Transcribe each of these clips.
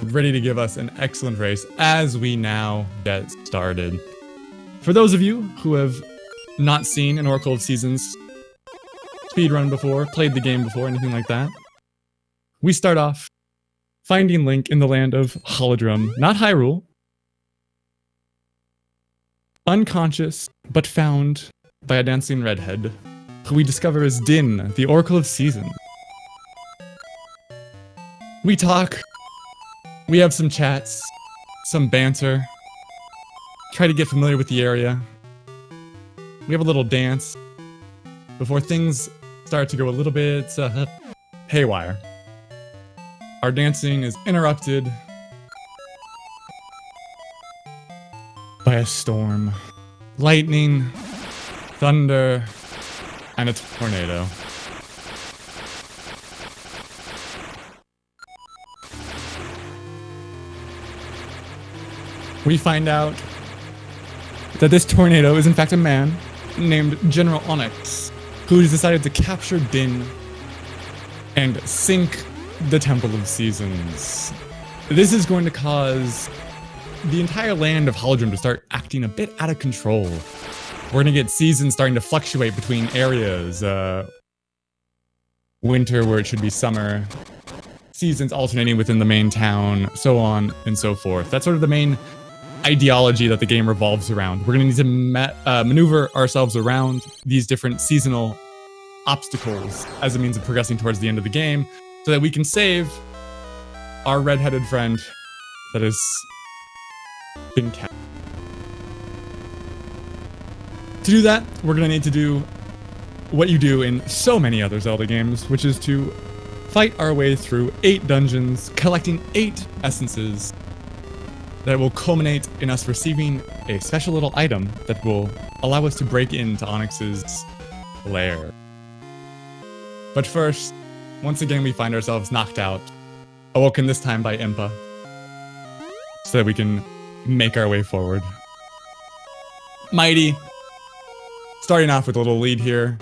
ready to give us an excellent race as we now get started. For those of you who have not seen an Oracle of Seasons speedrun before, played the game before, anything like that, we start off finding Link in the land of Holodrum, not Hyrule, unconscious, but found by a dancing redhead, who we discover as Din, the Oracle of Seasons. We talk, we have some chats, some banter, try to get familiar with the area. We have a little dance before things start to go a little bit haywire. Our dancing is interrupted by a storm, lightning, thunder, and a tornado. We find out that this tornado is in fact a man named General Onyx, who has decided to capture Din and sink the Temple of Seasons. This is going to cause the entire land of Holodrum to start acting a bit out of control. We're gonna get seasons starting to fluctuate between areas. Winter where it should be summer, seasons alternating within the main town, so on and so forth. That's sort of the main ideology that the game revolves around. We're gonna need to maneuver ourselves around these different seasonal obstacles as a means of progressing towards the end of the game, so that we can save our red-headed friend that has been captured. To do that, we're gonna need to do what you do in so many other Zelda games, which is to fight our way through 8 dungeons, collecting 8 essences that will culminate in us receiving a special little item that will allow us to break into Onyx's lair. But first, once again we find ourselves knocked out, awoken this time by Impa, so that we can make our way forward. Mighty, starting off with a little lead here.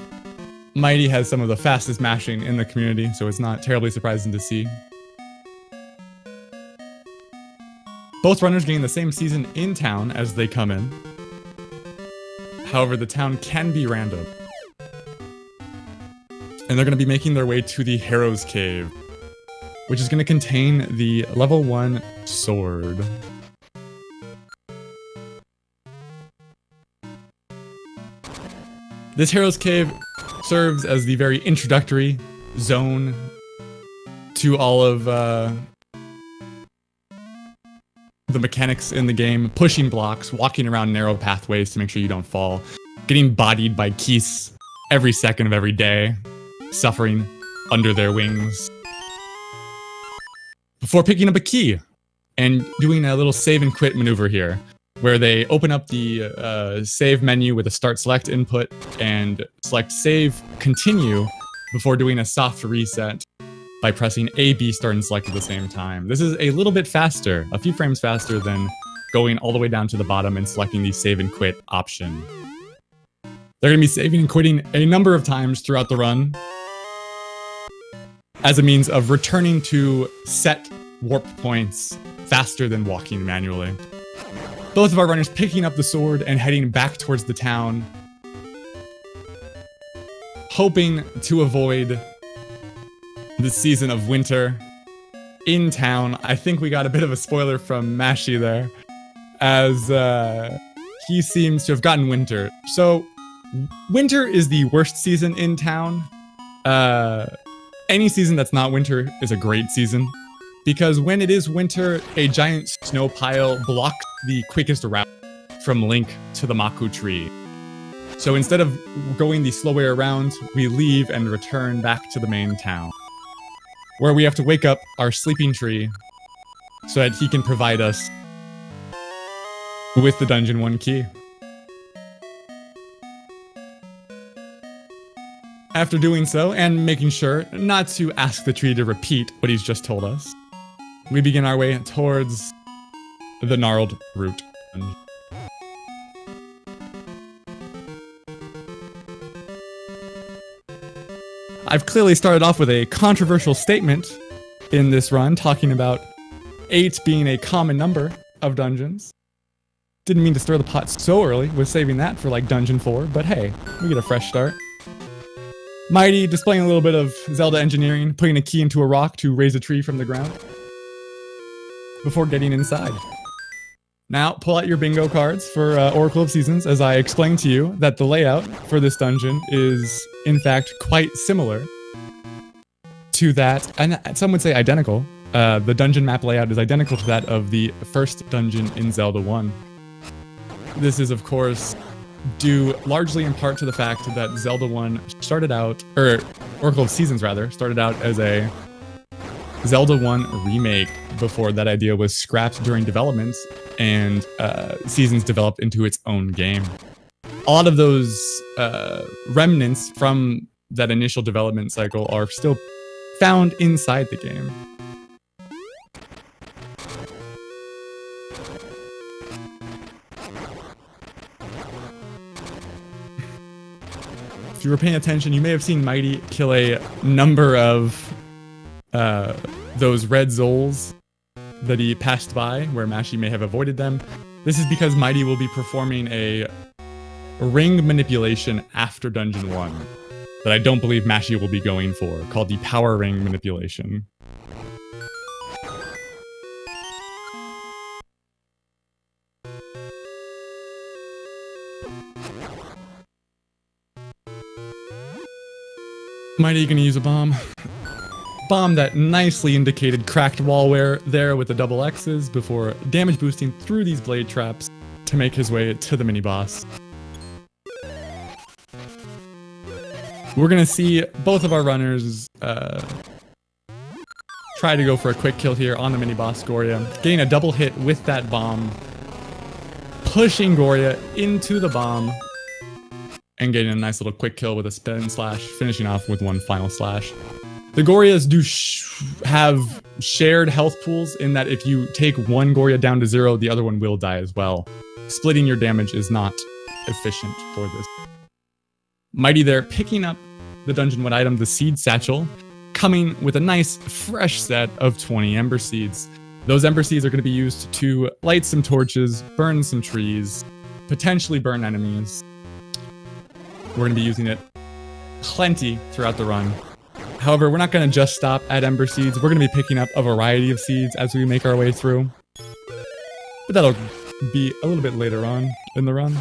Mighty has some of the fastest mashing in the community, so it's not terribly surprising to see. Both runners gain the same season in town as they come in. However, the town can be random. And they're going to be making their way to the Hero's Cave, which is going to contain the level 1 sword. This Hero's Cave serves as the very introductory zone to all of the mechanics in the game, pushing blocks, walking around narrow pathways to make sure you don't fall, getting bodied by Keese every second of every day, suffering under their wings, before picking up a key and doing a little save and quit maneuver here, where they open up the save menu with a start select input and select save continue before doing a soft reset by pressing A, B, start, and select at the same time. This is a little bit faster, a few frames faster than going all the way down to the bottom and selecting the save and quit option. They're going to be saving and quitting a number of times throughout the run as a means of returning to set warp points faster than walking manually. Both of our runners picking up the sword and heading back towards the town, hoping to avoid the season of winter in town. I think we got a bit of a spoiler from Mashy there, as he seems to have gotten winter. So, winter is the worst season in town. Any season that's not winter is a great season, because when it is winter, a giant snow pile blocks the quickest route from Link to the Maku tree. So instead of going the slow way around, we leave and return back to the main town, where we have to wake up our sleeping tree so that he can provide us with the Dungeon 1 key. After doing so, and making sure not to ask the tree to repeat what he's just told us, we begin our way towards the Gnarled Root. I've clearly started off with a controversial statement in this run, talking about 8 being a common number of dungeons. Didn't mean to stir the pot so early, was saving that for like dungeon 4, but hey, we get a fresh start. Mighty displaying a little bit of Zelda engineering, putting a key into a rock to raise a tree from the ground before getting inside. Now, pull out your bingo cards for Oracle of Seasons, as I explained to you that the layout for this dungeon is, in fact, quite similar to that, and some would say identical. The dungeon map layout is identical to that of the first dungeon in Zelda 1. This is, of course, due largely in part to the fact that Zelda 1 started out, or Oracle of Seasons rather, started out as a Zelda 1 remake before that idea was scrapped during development and Seasons developed into its own game. A lot of those remnants from that initial development cycle are still found inside the game. If you were paying attention, you may have seen Mighty kill a number of those red Zols that he passed by, where Mashy may have avoided them. This is because Mighty will be performing a ring manipulation after Dungeon 1 that I don't believe Mashy will be going for, called the Power Ring Manipulation. Mighty gonna use a bomb. Bomb that nicely indicated cracked wallware there with the double X's before damage boosting through these blade traps to make his way to the mini-boss. We're gonna see both of our runners try to go for a quick kill here on the mini-boss Goria, getting a double hit with that bomb, pushing Goria into the bomb, and getting a nice little quick kill with a spin slash, finishing off with one final slash. The Gorias do have shared health pools in that if you take one Goria down to 0, the other one will die as well. Splitting your damage is not efficient for this. Mighty there, picking up the Dungeon 1 item, the Seed Satchel, coming with a nice fresh set of 20 Ember Seeds. Those Ember Seeds are going to be used to light some torches, burn some trees, potentially burn enemies. We're going to be using it plenty throughout the run. However, we're not going to just stop at Ember Seeds. We're going to be picking up a variety of seeds as we make our way through. But that'll be a little bit later on in the run.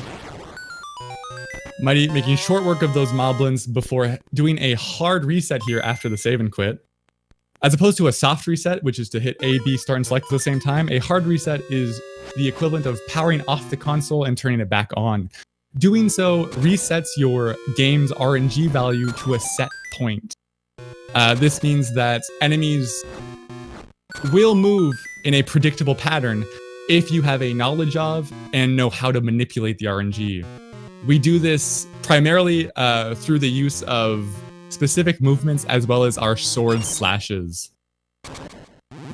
Mighty making short work of those moblins before doing a hard reset here after the save and quit. As opposed to a soft reset, which is to hit A, B, start, and select at the same time, a hard reset is the equivalent of powering off the console and turning it back on. Doing so resets your game's RNG value to a set point. This means that enemies will move in a predictable pattern if you have a knowledge of and know how to manipulate the RNG. We do this primarily through the use of specific movements as well as our sword slashes.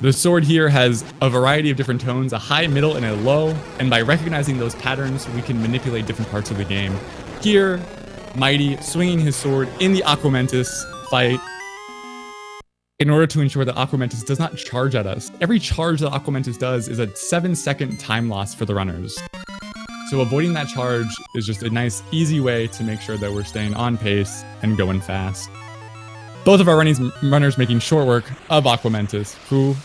The sword here has a variety of different tones, a high, middle, and a low, and by recognizing those patterns, we can manipulate different parts of the game. Here, Mighty swinging his sword in the Aquamentus fight in order to ensure that Aquamentus does not charge at us. Every charge that Aquamentus does is a 7-second time loss for the runners. So avoiding that charge is just a nice, easy way to make sure that we're staying on pace and going fast. Both of our runners making short work of Aquamentus, who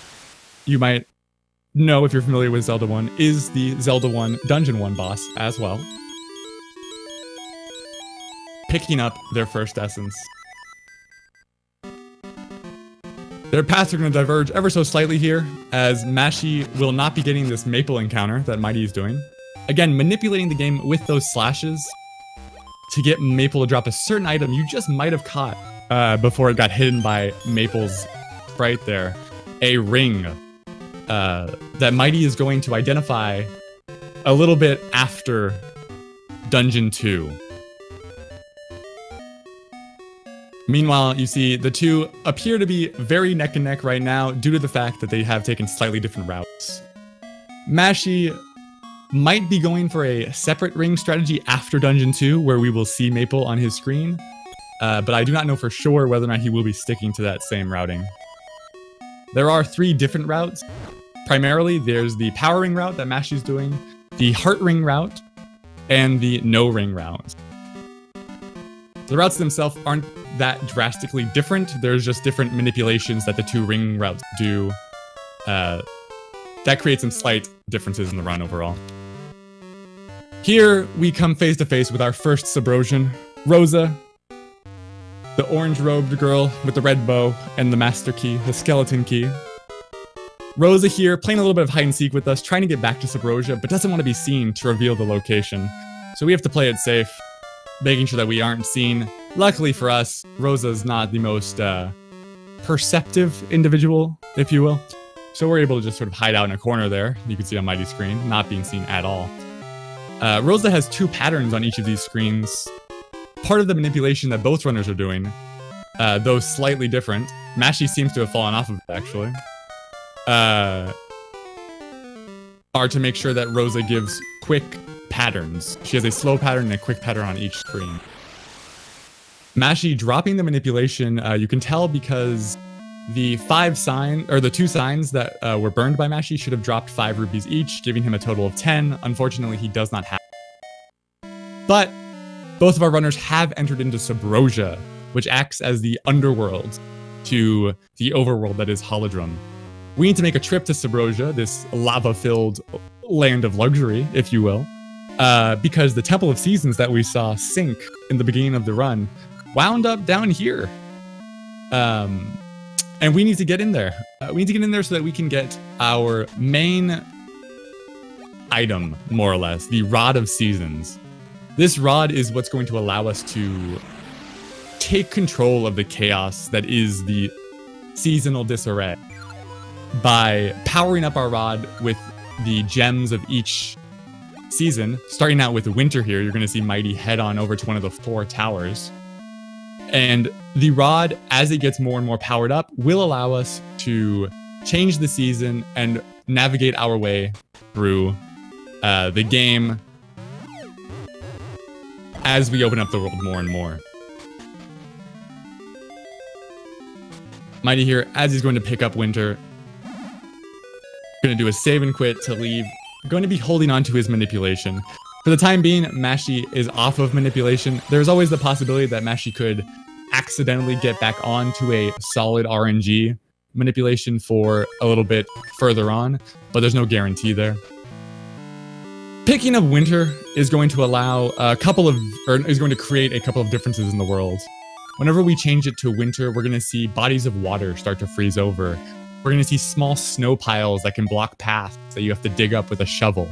you might know if you're familiar with Zelda 1, is the Zelda 1 Dungeon 1 boss as well. Picking up their first essence. Their paths are going to diverge ever so slightly here, as Mashy will not be getting this maple encounter that Mighty is doing. Again, manipulating the game with those slashes to get Maple to drop a certain item you just might have caught before it got hidden by Maple's sprite there. A ring that Mighty is going to identify a little bit after Dungeon 2. Meanwhile, you see the two appear to be very neck and neck right now due to the fact that they have taken slightly different routes. Mashy might be going for a separate ring strategy after Dungeon 2, where we will see Maple on his screen, but I do not know for sure whether or not he will be sticking to that same routing. There are 3 different routes Primarily, there's the power ring route that Mashy's doing, the heart ring route, and the no ring route. The routes themselves aren't that drastically different. There's just different manipulations that the two ring routes do. That creates some slight differences in the run overall. Here, we come face to face with our first Subrosian, Rosa, the orange-robed girl with the red bow and the master key, the skeleton key. Rosa here, playing a little bit of hide-and-seek with us, trying to get back to Subrosia, but doesn't want to be seen to reveal the location. So we have to play it safe, making sure that we aren't seen. Luckily for us, Rosa's not the most perceptive individual, if you will. So we're able to just sort of hide out in a corner there. You can see on Mighty's screen, not being seen at all. Rosa has two patterns on each of these screens. Part of the manipulation that both runners are doing, though slightly different. Mashy seems to have fallen off of it, actually. Are to make sure that Rosa gives quick patterns. She has a slow pattern and a quick pattern on each screen. Mashy dropping the manipulation, you can tell because the two signs that were burned by Mashy should have dropped 5 rupees each, giving him a total of 10. Unfortunately, he does not have. But both of our runners have entered into Subrosia, which acts as the underworld to the overworld that is Holodrum. We need to make a trip to Subrosia, this lava-filled land of luxury, if you will, because the Temple of Seasons that we saw sink in the beginning of the run wound up down here. And we need to get in there. We need to get in there so that we can get our main item, more or less, the Rod of Seasons. This rod is what's going to allow us to take control of the chaos that is the seasonal disarray. By powering up our rod with the gems of each season, starting out with winter here, you're going to see Mighty head on over to one of the 4 towers. And the rod, as it gets more and more powered up, will allow us to change the season and navigate our way through the game as we open up the world more and more. Mighty here, as he's going to pick up winter, going to do a save and quit to leave, going to be holding on to his manipulation. For the time being, Mashy is off of manipulation. There's always the possibility that Mashy could accidentally get back onto a solid RNG manipulation for a little bit further on, but there's no guarantee there. Picking up winter is going to allow is going to create a couple of differences in the world. Whenever we change it to winter, we're going to see bodies of water start to freeze over. We're going to see small snow piles that can block paths that you have to dig up with a shovel.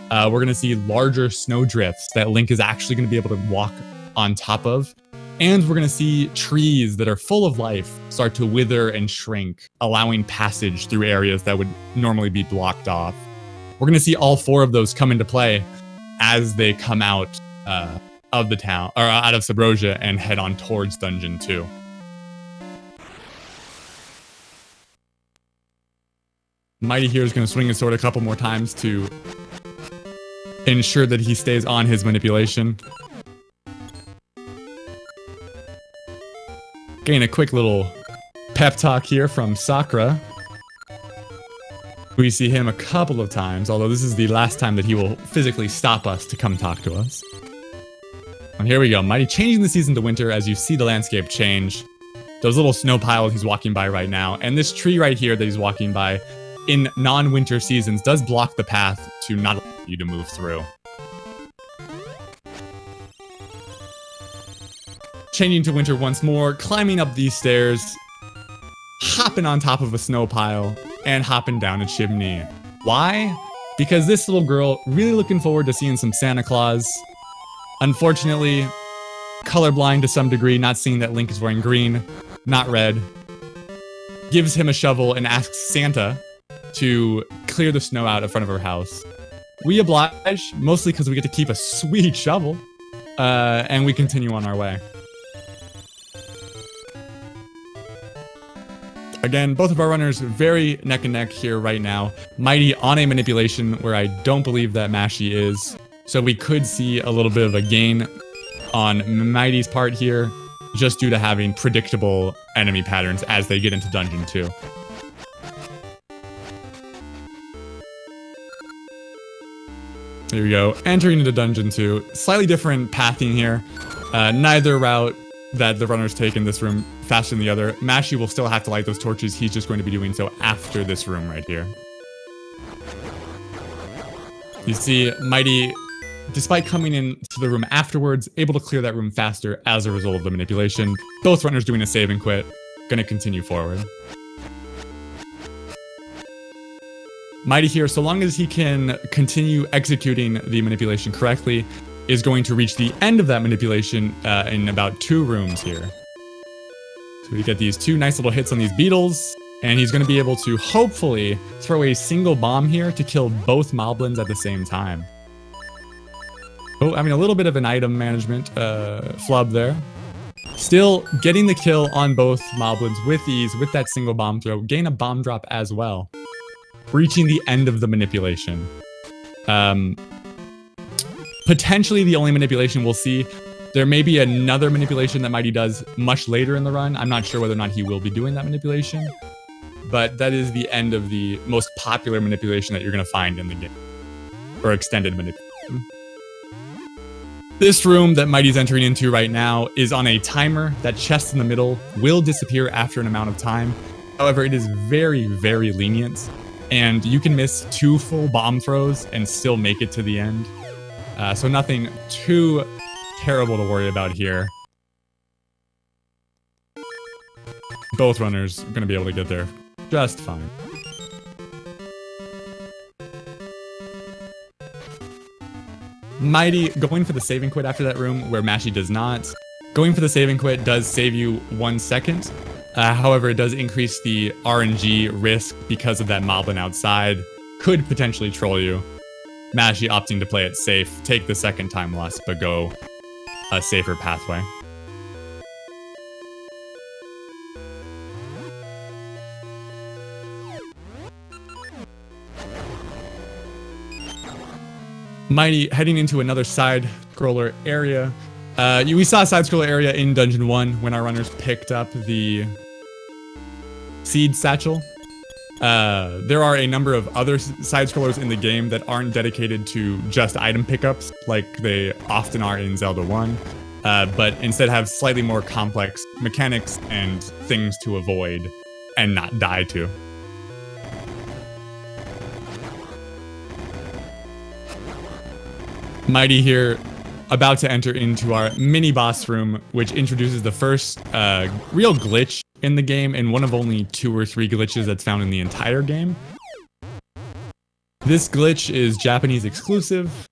We're going to see larger snow drifts that Link is actually going to be able to walk on top of. And we're going to see trees that are full of life start to wither and shrink, allowing passage through areas that would normally be blocked off. We're going to see all 4 of those come into play as they come out of the town, or out of Subrosia, and head on towards Dungeon 2. Mighty here is going to swing his sword a couple more times to ensure that he stays on his manipulation. Getting a quick little pep talk here from Sakura. We see him a couple of times, although this is the last time that he will physically stop us to come talk to us. And here we go, Mighty changing the season to winter as you see the landscape change. Those little snow piles he's walking by right now, and this tree right here that he's walking by in non-winter seasons does block the path to not allow you to move through. Changing to winter once more, climbing up these stairs, hopping on top of a snow pile, and hopping down a chimney. Why? Because this little girl really looking forward to seeing some Santa Claus. Unfortunately, colorblind to some degree, not seeing that Link is wearing green, not red. Gives him a shovel and asks Santa to clear the snow out in front of her house. We oblige, mostly because we get to keep a sweet shovel, and we continue on our way. Again, both of our runners very neck and neck here right now. Mighty on a manipulation where I don't believe that Mashy is, so we could see a little bit of a gain on Mighty's part here, just due to having predictable enemy patterns as they get into Dungeon 2. There we go. Entering into Dungeon 2. Slightly different pathing here. Neither route that the runners take in this room faster than the other. Mashy will still have to light those torches. He's just going to be doing so after this room right here. You see Mighty, despite coming into the room afterwards, able to clear that room faster as a result of the manipulation. Both runners doing a save and quit. Gonna continue forward. Mighty here, so long as he can continue executing the manipulation correctly, is going to reach the end of that manipulation in about 2 rooms here. So we get these 2 nice little hits on these beetles, and he's going to be able to hopefully throw a single bomb here to kill both moblins at the same time. Oh, I mean, a little bit of an item management flub there. Still getting the kill on both moblins with ease with that single bomb throw. Gain a bomb drop as well. Reaching the end of the manipulation. Potentially the only manipulation we'll see. There may be another manipulation that Mighty does much later in the run. I'm not sure whether or not he will be doing that manipulation. But that is the end of the most popular manipulation that you're going to find in the game. Or extended manipulation. This room that Mighty's entering into right now is on a timer. That chest in the middle will disappear after an amount of time. However, it is very, very lenient. And you can miss 2 full bomb throws and still make it to the end. So nothing too terrible to worry about here. Both runners are going to be able to get there just fine. Mighty going for the save and quit after that room where Mashy does not. Going for the save and quit does save you 1 second. However, it does increase the RNG risk because of that moblin outside. Could potentially troll you. Mashy opting to play it safe, take the second time less, but go a safer pathway. Mighty heading into another side-scroller area. We saw a side-scroller area in Dungeon 1 when our runners picked up the Seed Satchel. There are a number of other side-scrollers in the game that aren't dedicated to just item pickups like they often are in Zelda 1, but instead have slightly more complex mechanics and things to avoid and not die to. Mighty here, about to enter into our mini-boss room, which introduces the first real glitch in the game, and one of only 2 or 3 glitches that's found in the entire game. This glitch is Japanese exclusive.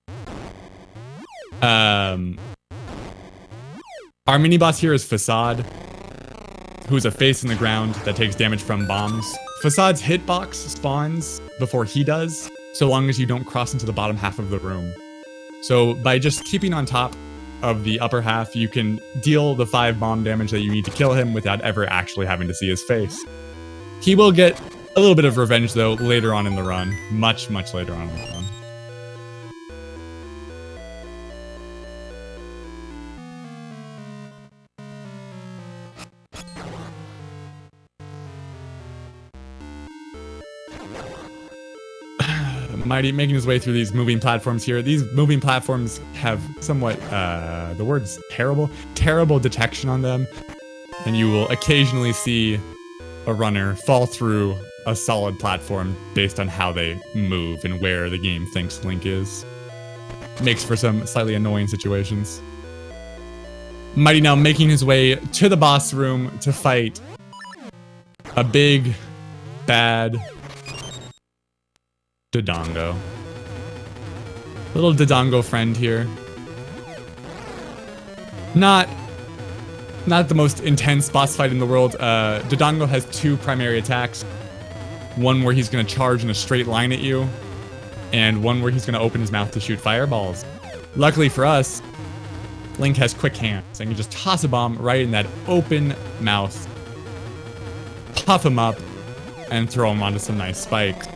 Our mini-boss here is Facade, who's a face in the ground that takes damage from bombs. Facade's hitbox spawns before he does, so long as you don't cross into the bottom half of the room. So by just keeping on top of the upper half, you can deal the 5 bomb damage that you need to kill him without ever actually having to see his face. He will get a little bit of revenge though later on in the run. Much, much later on in the run. Mighty making his way through these moving platforms here. These moving platforms have somewhat, the word's terrible detection on them. And you will occasionally see a runner fall through a solid platform based on how they move and where the game thinks Link is. Makes for some slightly annoying situations. Mighty now making his way to the boss room to fight a big, bad Dodongo. Little Dodongo friend here. Not the most intense boss fight in the world. Dodongo has 2 primary attacks. One where he's going to charge in a straight line at you, and one where he's going to open his mouth to shoot fireballs. Luckily for us, Link has quick hands and can just toss a bomb right in that open mouth, puff him up, and throw him onto some nice spikes.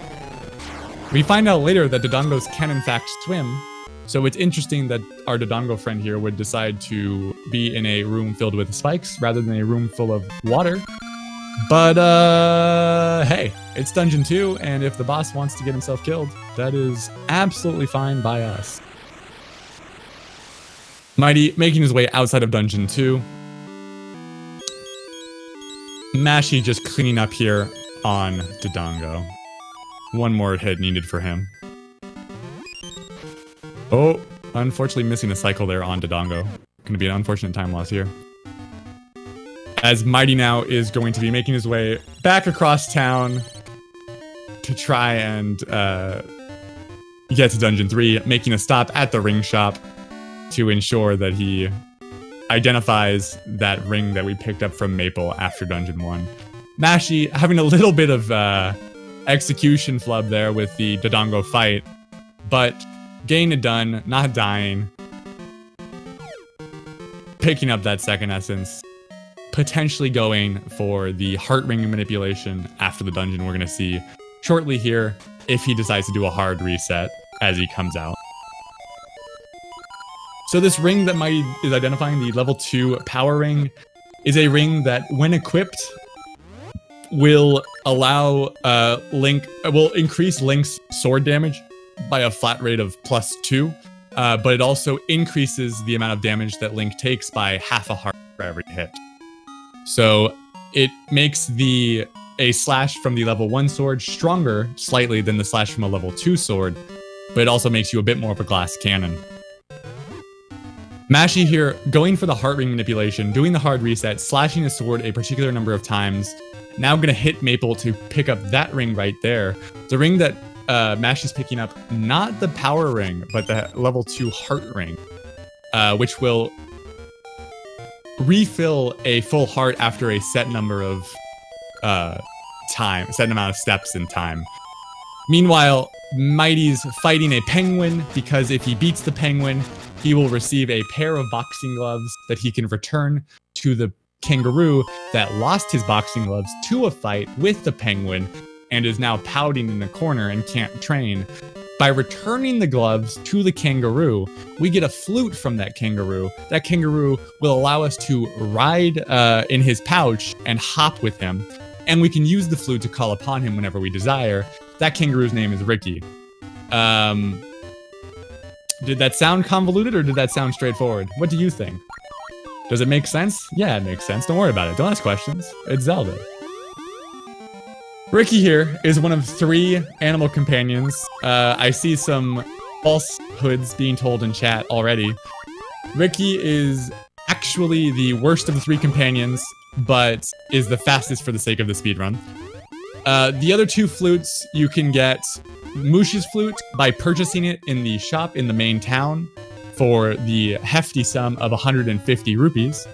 We find out later that Dodongos can in fact swim, so it's interesting that our Dodongo friend here would decide to be in a room filled with spikes rather than a room full of water. But hey, it's Dungeon 2, and if the boss wants to get himself killed, that is absolutely fine by us. Mighty making his way outside of Dungeon 2. Mashy just cleaning up here on Dodongo. One more hit needed for him. Oh, unfortunately missing a cycle there on Dodongo. Gonna be an unfortunate time loss here. As Mighty now is going to be making his way back across town to try and get to Dungeon 3, making a stop at the ring shop to ensure that he identifies that ring that we picked up from Maple after Dungeon 1. Mashy having a little bit of execution flub there with the Dodongo fight, but getting it done, not dying, picking up that second essence, potentially going for the heart ring manipulation after the dungeon we're going to see shortly here if he decides to do a hard reset as he comes out. So this ring that Mighty is identifying, the level 2 power ring, is a ring that when equipped will allow will increase Link's sword damage by a flat rate of +2, but it also increases the amount of damage that Link takes by half a heart for every hit. So it makes a slash from the level 1 sword stronger slightly than the slash from a level 2 sword, but it also makes you a bit more of a glass cannon. Mashy here going for the heart ring manipulation, doing the hard reset, slashing his sword a particular number of times. Now gonna hit Maple to pick up that ring right there. The ring that Mashy's picking up, not the power ring, but the level 2 heart ring, which will refill a full heart after a set number of set amount of steps in time. Meanwhile, Mighty's fighting a penguin because if he beats the penguin, he will receive a pair of boxing gloves that he can return to the kangaroo that lost his boxing gloves to a fight with the penguin and is now pouting in the corner and can't train. By returning the gloves to the kangaroo, we get a flute from that kangaroo. That kangaroo will allow us to ride in his pouch and hop with him, and we can use the flute to call upon him whenever we desire. That kangaroo's name is Ricky. Did that sound convoluted or did that sound straightforward? What do you think? Does it make sense? Yeah, it makes sense. Don't worry about it. Don't ask questions. It's Zelda. Ricky here is one of 3 animal companions. I see some falsehoods being told in chat already. Ricky is actually the worst of the 3 companions, but is the fastest for the sake of the speedrun. The other 2 flutes, you can get Moosh's flute by purchasing it in the shop in the main town for the hefty sum of 150 rupees.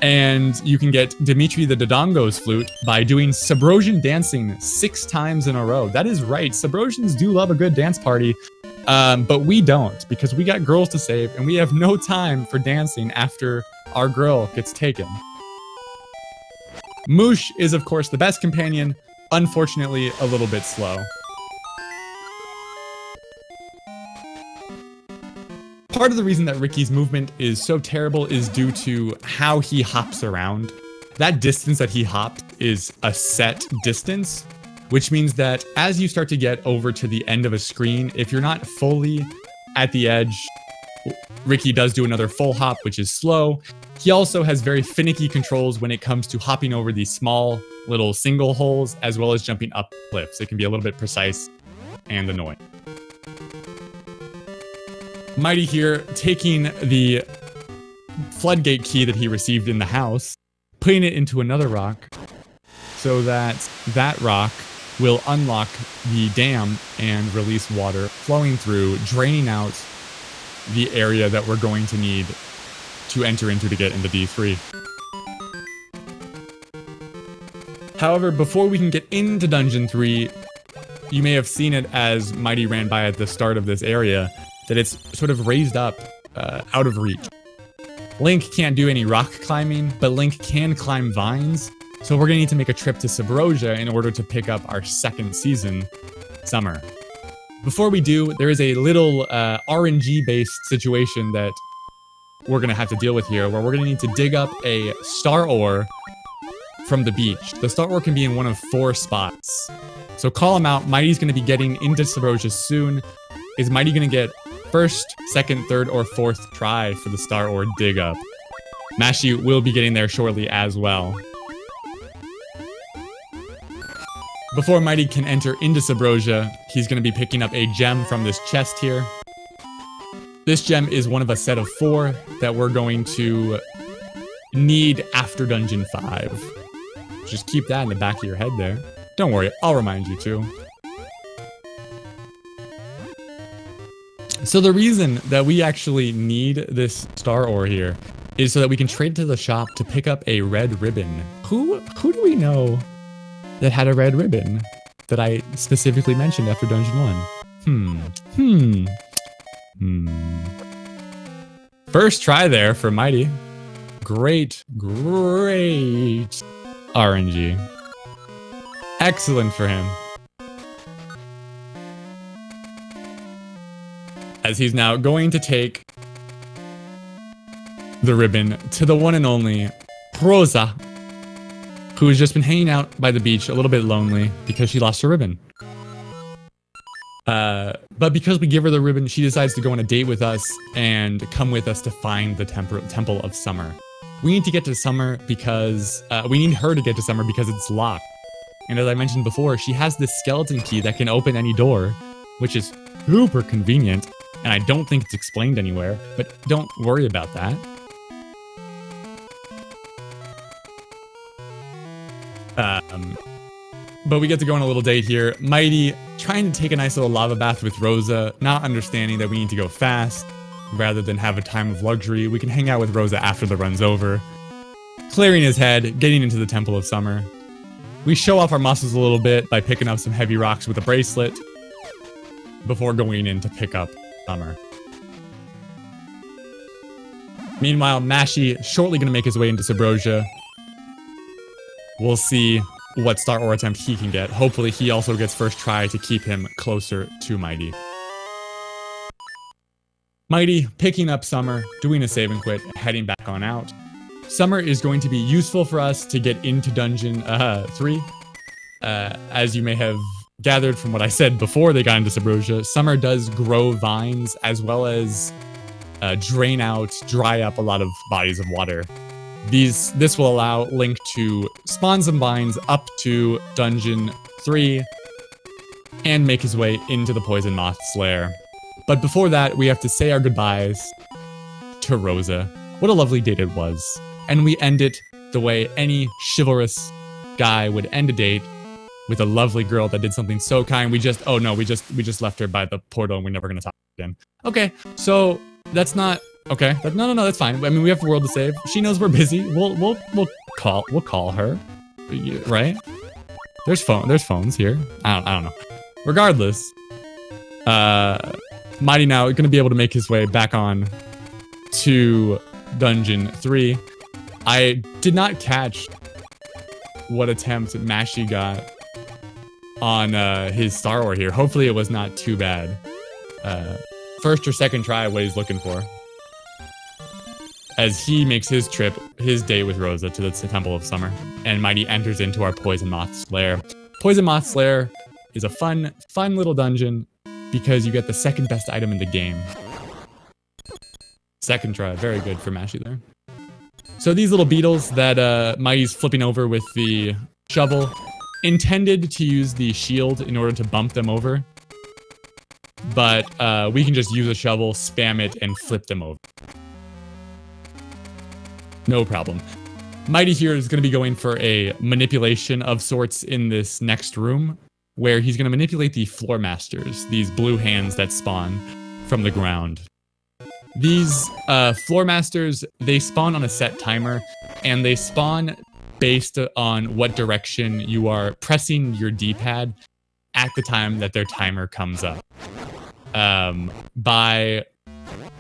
And you can get Dimitri the Dodongo's flute by doing Subrosian dancing 6 times in a row. That is right, Subrosians do love a good dance party, but we don't, because we got girls to save and we have no time for dancing after our girl gets taken. Moosh is of course the best companion, unfortunately a little bit slow. Part of the reason that Ricky's movement is so terrible is due to how he hops around. That distance that he hopped is a set distance, which means that as you start to get over to the end of a screen, if you're not fully at the edge, Ricky does do another full hop, which is slow. He also has very finicky controls when it comes to hopping over these small little single holes, as well as jumping up cliffs. It can be a little bit precise and annoying. Mighty here, taking the floodgate key that he received in the house, putting it into another rock, so that that rock will unlock the dam and release water flowing through, draining out the area that we're going to need to enter into to get into D3. However, before we can get into Dungeon 3, you may have seen it as Mighty ran by at the start of this area, that it's sort of raised up out of reach. Link can't do any rock climbing, but Link can climb vines, so we're gonna need to make a trip to Subrosia in order to pick up our 2nd season, Summer. Before we do, there is a little RNG-based situation that we're gonna have to deal with here, where we're gonna need to dig up a star ore from the beach. The Star Ore can be in one of 4 spots. So call him out. Mighty's going to be getting into Sabrosia soon. Is Mighty going to get first, second, third, or fourth try for the Star Ore dig up? Mashy will be getting there shortly as well. Before Mighty can enter into Sabrosia, he's going to be picking up a gem from this chest here. This gem is one of a set of 4 that we're going to need after Dungeon 5. Just keep that in the back of your head there. Don't worry, I'll remind you too. So the reason that we actually need this Star Ore here is so that we can trade to the shop to pick up a red ribbon. Who do we know that had a red ribbon that I specifically mentioned after Dungeon 1? First try there for Mighty. Great RNG. Excellent for him. As he's now going to take the ribbon to the one and only Rosa, who has just been hanging out by the beach a little bit lonely because she lost her ribbon. But because we give her the ribbon, she decides to go on a date with us and come with us to find the Temple of Summer. We need to get to Summer because, we need her to get to Summer because it's locked. And as I mentioned before, she has this skeleton key that can open any door, which is super convenient. And I don't think it's explained anywhere, but don't worry about that. But we get to go on a little date here. Mighty trying to take a nice little lava bath with Rosa, not understanding that we need to go fast rather than have a time of luxury. We can hang out with Rosa after the run's over. Clearing his head, getting into the Temple of Summer. We show off our muscles a little bit by picking up some heavy rocks with a bracelet before going in to pick up Summer. Meanwhile, Mashy shortly going to make his way into Sabrosia. We'll see what Star Ore attempt he can get. Hopefully he also gets first try to keep him closer to Mighty. Mighty picking up Summer, doing a save and quit, heading back on out. Summer is going to be useful for us to get into Dungeon 3. As you may have gathered from what I said before they got into Sabrosia, Summer does grow vines as well as dry up a lot of bodies of water. This will allow Link to spawn some vines up to Dungeon 3 and make his way into the Poison Moth's lair. But before that, we have to say our goodbyes to Rosa. What a lovely date it was. And we end it the way any chivalrous guy would end a date, with a lovely girl that did something so kind. We just left her by the portal and we're never gonna talk again. Okay, so that's not okay. No, that's fine. I mean, we have a world to save. She knows we're busy. We'll call her, right? There's phones here. I don't know. Regardless, Mighty now gonna be able to make his way back on to Dungeon 3. I did not catch what attempt Mashy got on his Star Ore here. Hopefully it was not too bad. First or second try, what he's looking for. As he makes his day with Rosa to the Temple of Summer, and Mighty enters into our Poison Moth's lair. Poison Moth's lair is a fun little dungeon because you get the second best item in the game. Second try, very good for Mashy there. So these little beetles that Mighty's flipping over with the shovel, intended to use the shield in order to bump them over. But we can just use a shovel, spam it, and flip them over. No problem. Mighty here is going to be going for a manipulation of sorts in this next room, where he's going to manipulate the floor masters, these blue hands that spawn from the ground. These floor masters, they spawn on a set timer, and they spawn based on what direction you are pressing your D-pad at the time that their timer comes up. By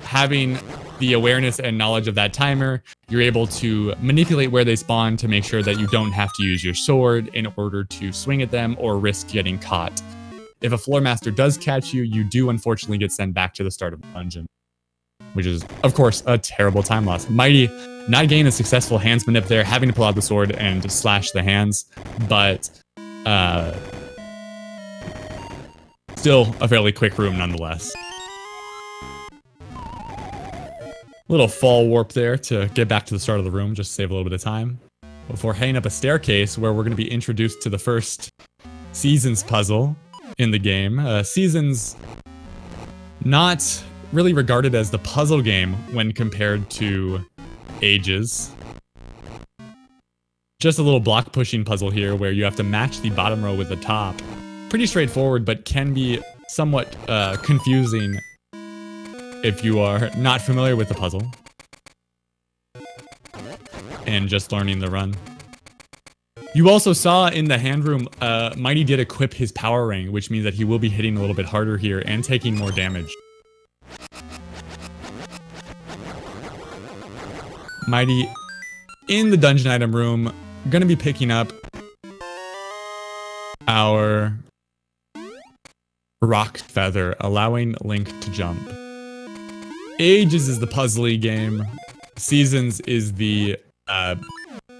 having the awareness and knowledge of that timer, you're able to manipulate where they spawn to make sure that you don't have to use your sword in order to swing at them or risk getting caught. If a floor master does catch you, you do unfortunately get sent back to the start of the dungeon. which is, of course, a terrible time loss. Mighty not getting a successful hands manip there, having to pull out the sword and slash the hands, but still a fairly quick room nonetheless. Little fall warp there to get back to the start of the room, just to save a little bit of time. Before heading up a staircase where we're going to be introduced to the first Seasons puzzle in the game. Seasons, not really regarded as the puzzle game when compared to Ages. Just a little block pushing puzzle here where you have to match the bottom row with the top. Pretty straightforward, but can be somewhat confusing if you are not familiar with the puzzle and just learning the run. You also saw in the hand room, Mighty did equip his power ring, which means that he will be hitting a little bit harder here and taking more damage. Mighty in the dungeon item room, gonna be picking up our rock feather, allowing Link to jump. Ages is the puzzly game. Seasons is the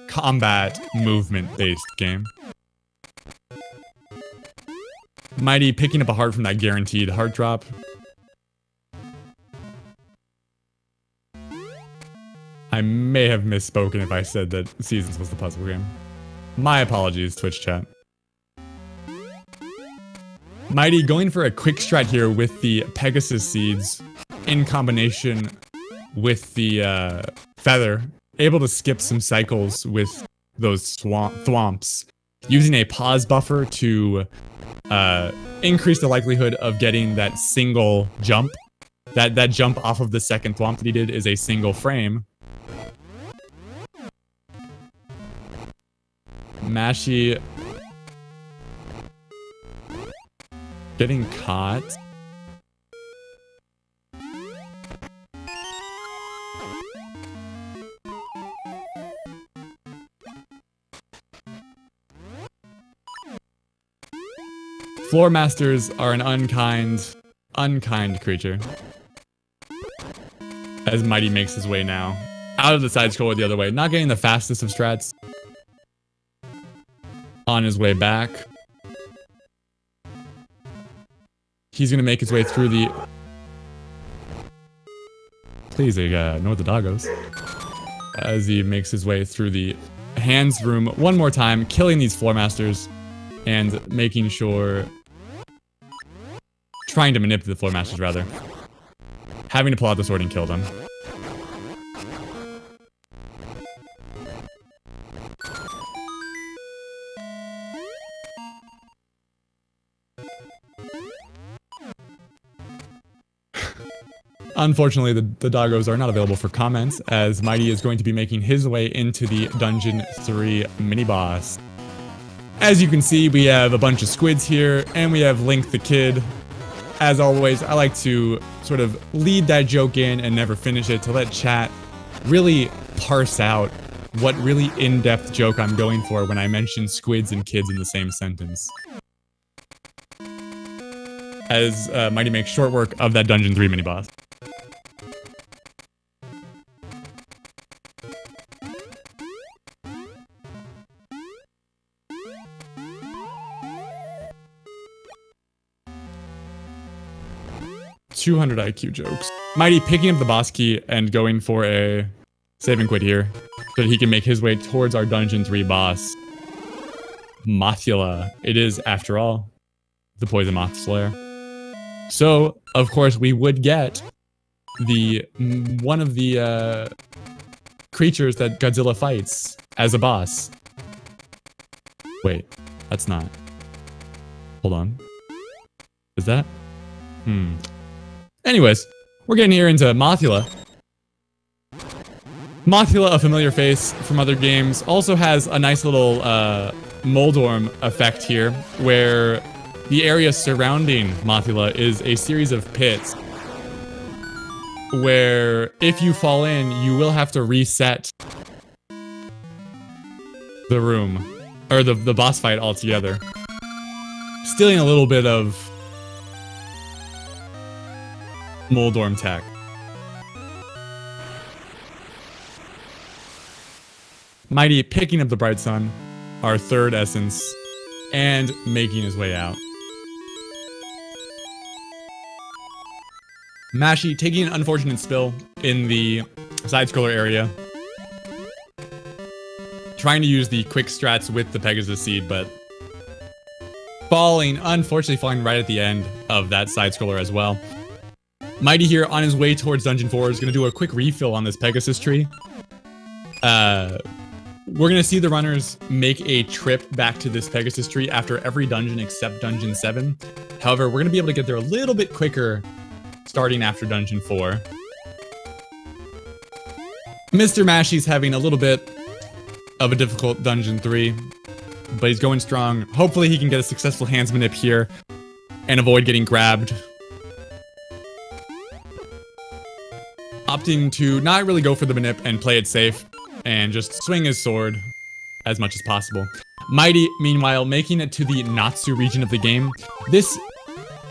combat movement-based game. Mighty picking up a heart from that guaranteed heart drop. I may have misspoken if I said that Seasons was the puzzle game. My apologies, Twitch chat. Mighty going for a quick strat here with the Pegasus seeds in combination with the feather. Able to skip some cycles with those thwomps. Using a pause buffer to increase the likelihood of getting that single jump. That jump off of the second thwomp that he did is a single frame. Mashy getting caught. Floor Masters are an unkind creature. As Mighty makes his way now. Out of the side scroller the other way. Not getting the fastest of strats. On his way back. He's gonna make his way through the... Please ignore the doggos. As he makes his way through the hands room one more time, killing these Floor Masters. And making sure... Trying to manipulate the Floor Masters, rather. Having to pull out the sword and kill them. Unfortunately, the doggos are not available for comments, as Mighty is going to be making his way into the Dungeon 3 mini-boss. As you can see, we have a bunch of squids here, and we have Link the Kid. As always, I like to sort of lead that joke in and never finish it to let chat really parse out what really in-depth joke I'm going for when I mention squids and kids in the same sentence. As Mighty makes short work of that Dungeon 3 mini-boss. $200 IQ jokes. Mighty picking up the boss key and going for a save and quit here, so that he can make his way towards our Dungeon 3 boss. Mothula. It is, after all, the Poison Moth Slayer. So, of course, we would get one of the creatures that Godzilla fights as a boss. Wait, that's not. Hold on. Is that? Anyways, we're getting here into Mothula. Mothula, a familiar face from other games, also has a nice little Moldorm effect here, where the area surrounding Mothula is a series of pits, where if you fall in, you will have to reset the room, or the boss fight altogether. Stealing a little bit of Moldorm tech. Mighty picking up the Bright Sun, our third essence, and making his way out. Mashy taking an unfortunate spill in the side-scroller area. Trying to use the quick strats with the Pegasus Seed, but unfortunately falling right at the end of that side-scroller as well. Mighty here on his way towards Dungeon 4 is going to do a quick refill on this Pegasus tree. We're going to see the runners make a trip back to this Pegasus tree after every dungeon except Dungeon 7. However, we're going to be able to get there a little bit quicker starting after Dungeon 4. Mr. Mashy's having a little bit of a difficult Dungeon 3, but he's going strong. Hopefully he can get a successful hands manip here and avoid getting grabbed. Opting to not really go for the manip and play it safe and just swing his sword as much as possible. Mighty, meanwhile, making it to the Natsu region of the game. This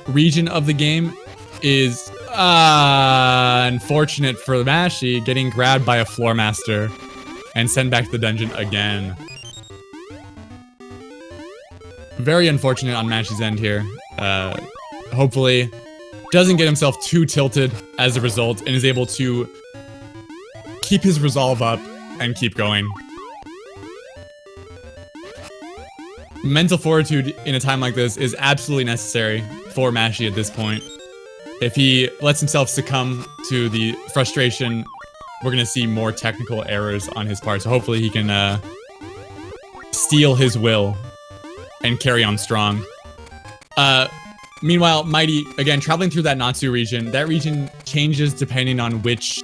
region of the game is unfortunate for Mashy, getting grabbed by a floor master and sent back to the dungeon again. Very unfortunate on Mashy's end here. Hopefully doesn't get himself too tilted as a result and is able to keep his resolve up and keep going. Mental fortitude in a time like this is absolutely necessary for Mashy at this point. If he lets himself succumb to the frustration, we're going to see more technical errors on his part. So hopefully he can steel his will and carry on strong. Meanwhile, Mighty, again, traveling through that Natsu region. That region changes depending on which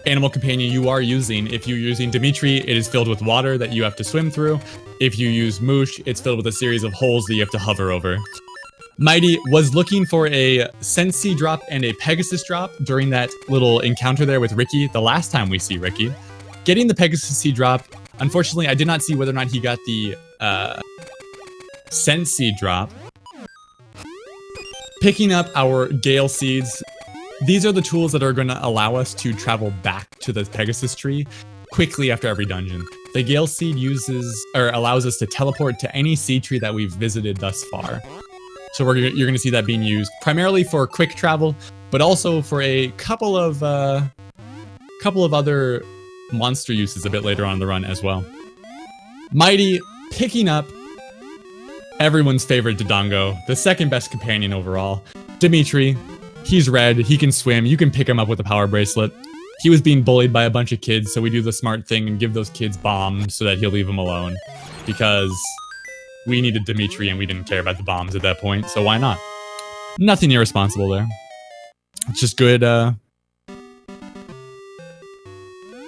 animal companion you are using. If you're using Dimitri, it is filled with water that you have to swim through. If you use Moosh, it's filled with a series of holes that you have to hover over. Mighty was looking for a Sensi drop and a Pegasus drop during that little encounter there with Ricky, the last time we see Ricky. Getting the Pegasus C drop, unfortunately, I did not see whether or not he got the Sensi drop. Picking up our Gale Seeds. These are the tools that are going to allow us to travel back to the Pegasus tree quickly after every dungeon. The Gale Seed allows us to teleport to any seed tree that we've visited thus far. So you're going to see that being used primarily for quick travel, but also for a couple of other monster uses a bit later on in the run as well. Mighty picking up everyone's favorite Dodongo, the second best companion overall. Dimitri, he's red, he can swim, you can pick him up with a power bracelet. He was being bullied by a bunch of kids, so we do the smart thing and give those kids bombs so that he'll leave them alone. Because we needed Dimitri and we didn't care about the bombs at that point, so why not? Nothing irresponsible there. It's just good,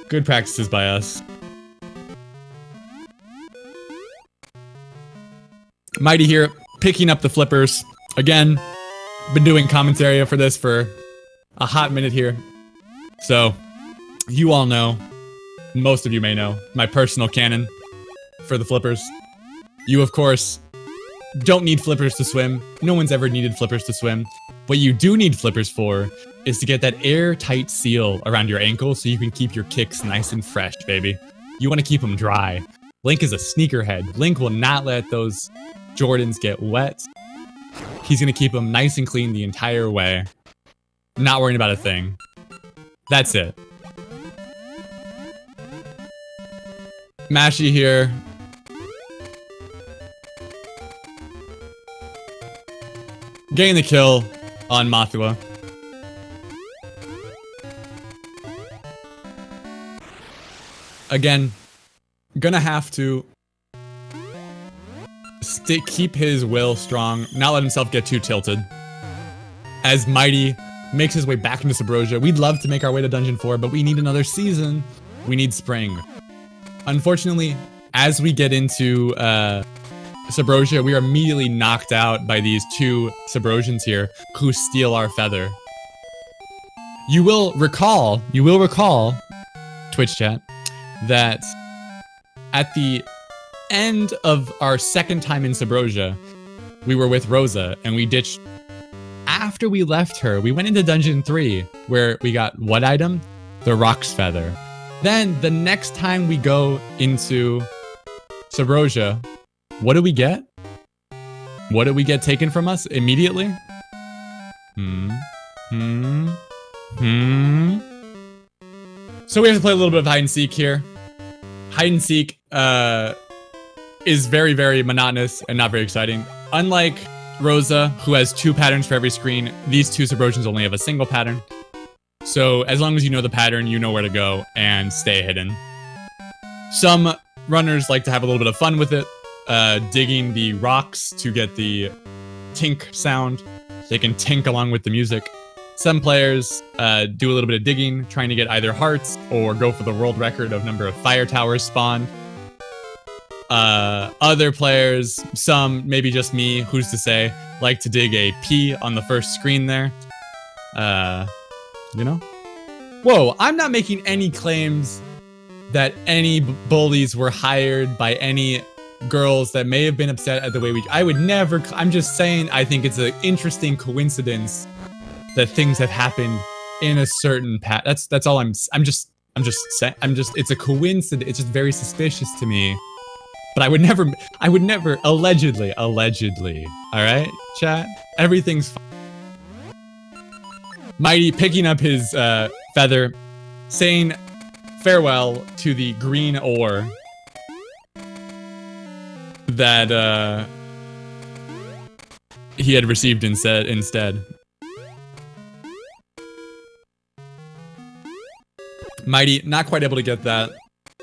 good practices by us. Mighty here, picking up the flippers. Again, been doing commentary for this for a hot minute here. So, you all know, most of you may know, my personal canon for the flippers. You, of course, don't need flippers to swim. No one's ever needed flippers to swim. What you do need flippers for is to get that airtight seal around your ankle so you can keep your kicks nice and fresh, baby. You want to keep them dry. Link is a sneakerhead. Link will not let those Jordans get wet. He's going to keep them nice and clean the entire way. Not worrying about a thing. That's it. Mashy here. Getting the kill on Mothua. Again, gonna have to keep his will strong, not let himself get too tilted. As Mighty makes his way back into Subrosia, we'd love to make our way to Dungeon 4, but we need another season. We need spring. Unfortunately, as we get into Subrosia, we are immediately knocked out by these two Subrosians here who steal our feather. You will recall, Twitch chat, that at the end of our second time in Subrosia, we were with Rosa and we ditched. After we left her, we went into Dungeon 3 where we got what item? The Rock's Feather. Then the next time we go into Subrosia, what do we get? What did we get taken from us immediately? So we have to play a little bit of hide and seek here. Hide and seek is very, very monotonous and not very exciting. Unlike Rosa, who has 2 patterns for every screen, these 2 Subrosians only have a single pattern. So as long as you know the pattern, you know where to go and stay hidden. Some runners like to have a little bit of fun with it, digging the rocks to get the tink sound. They can tink along with the music. Some players do a little bit of digging, trying to get either hearts or go for the world record of number of fire towers spawned. Other players, some, maybe just me, who's to say, like to dig a P on the first screen there. You know? Whoa, I'm not making any claims that any bullies were hired by any girls that may have been upset at the way I would never, I'm just saying I think it's an interesting coincidence that things have happened in a certain path. That's all I'm just saying, it's a coincidence, it's just very suspicious to me. But I would never, allegedly, alright, chat? Everything's fine. Mighty picking up his feather, saying farewell to the green ore that he had received instead. Mighty not quite able to get that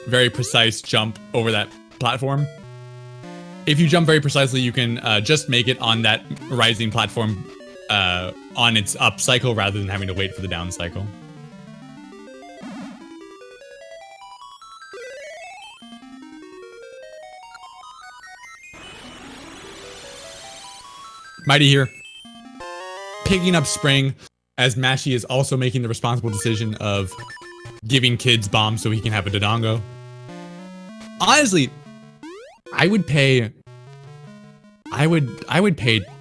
very precise jump over that platform. If you jump very precisely, you can just make it on that rising platform on its up cycle rather than having to wait for the down cycle. Mighty here, picking up Spring, as Mashy is also making the responsible decision of giving kids bombs so he can have a Dodongo. Honestly, I would pay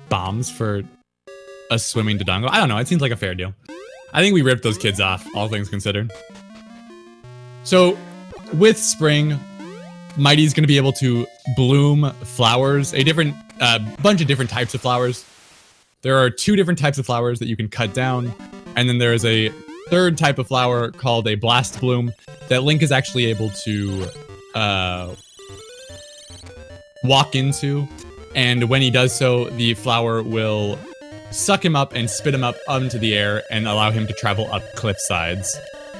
bombs for a swimming Dodongo. I don't know, it seems like a fair deal. I think we ripped those kids off, all things considered. So, with Spring, Mighty's gonna be able to bloom flowers, a different bunch of different types of flowers. There are 2 different types of flowers that you can cut down, and then there is a 3rd type of flower called a blast bloom that Link is actually able to walk into, and when he does so, the flower will suck him up and spit him up into the air and allow him to travel up cliff sides.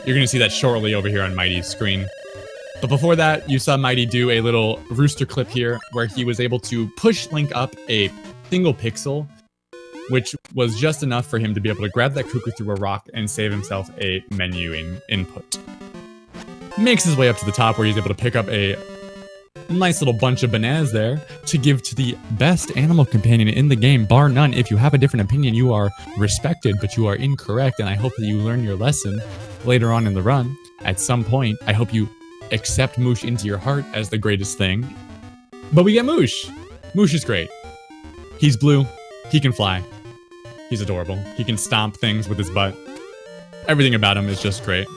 You're gonna see that shortly over here on Mighty's screen. But before that, you saw Mighty do a little rooster clip here where he was able to push Link up a single pixel, which was just enough for him to be able to grab that cuckoo through a rock and save himself a menu input. Makes his way up to the top where he's able to pick up a nice little bunch of bananas there to give to the best animal companion in the game, bar none. If you have a different opinion, you are respected, but you are incorrect, and I hope that you learn your lesson later on in the run. At some point, I hope you accept Moosh into your heart as the greatest thing. But we get Moosh. Moosh is great. He's blue. He can fly. He's adorable. He can stomp things with his butt. Everything about him is just great.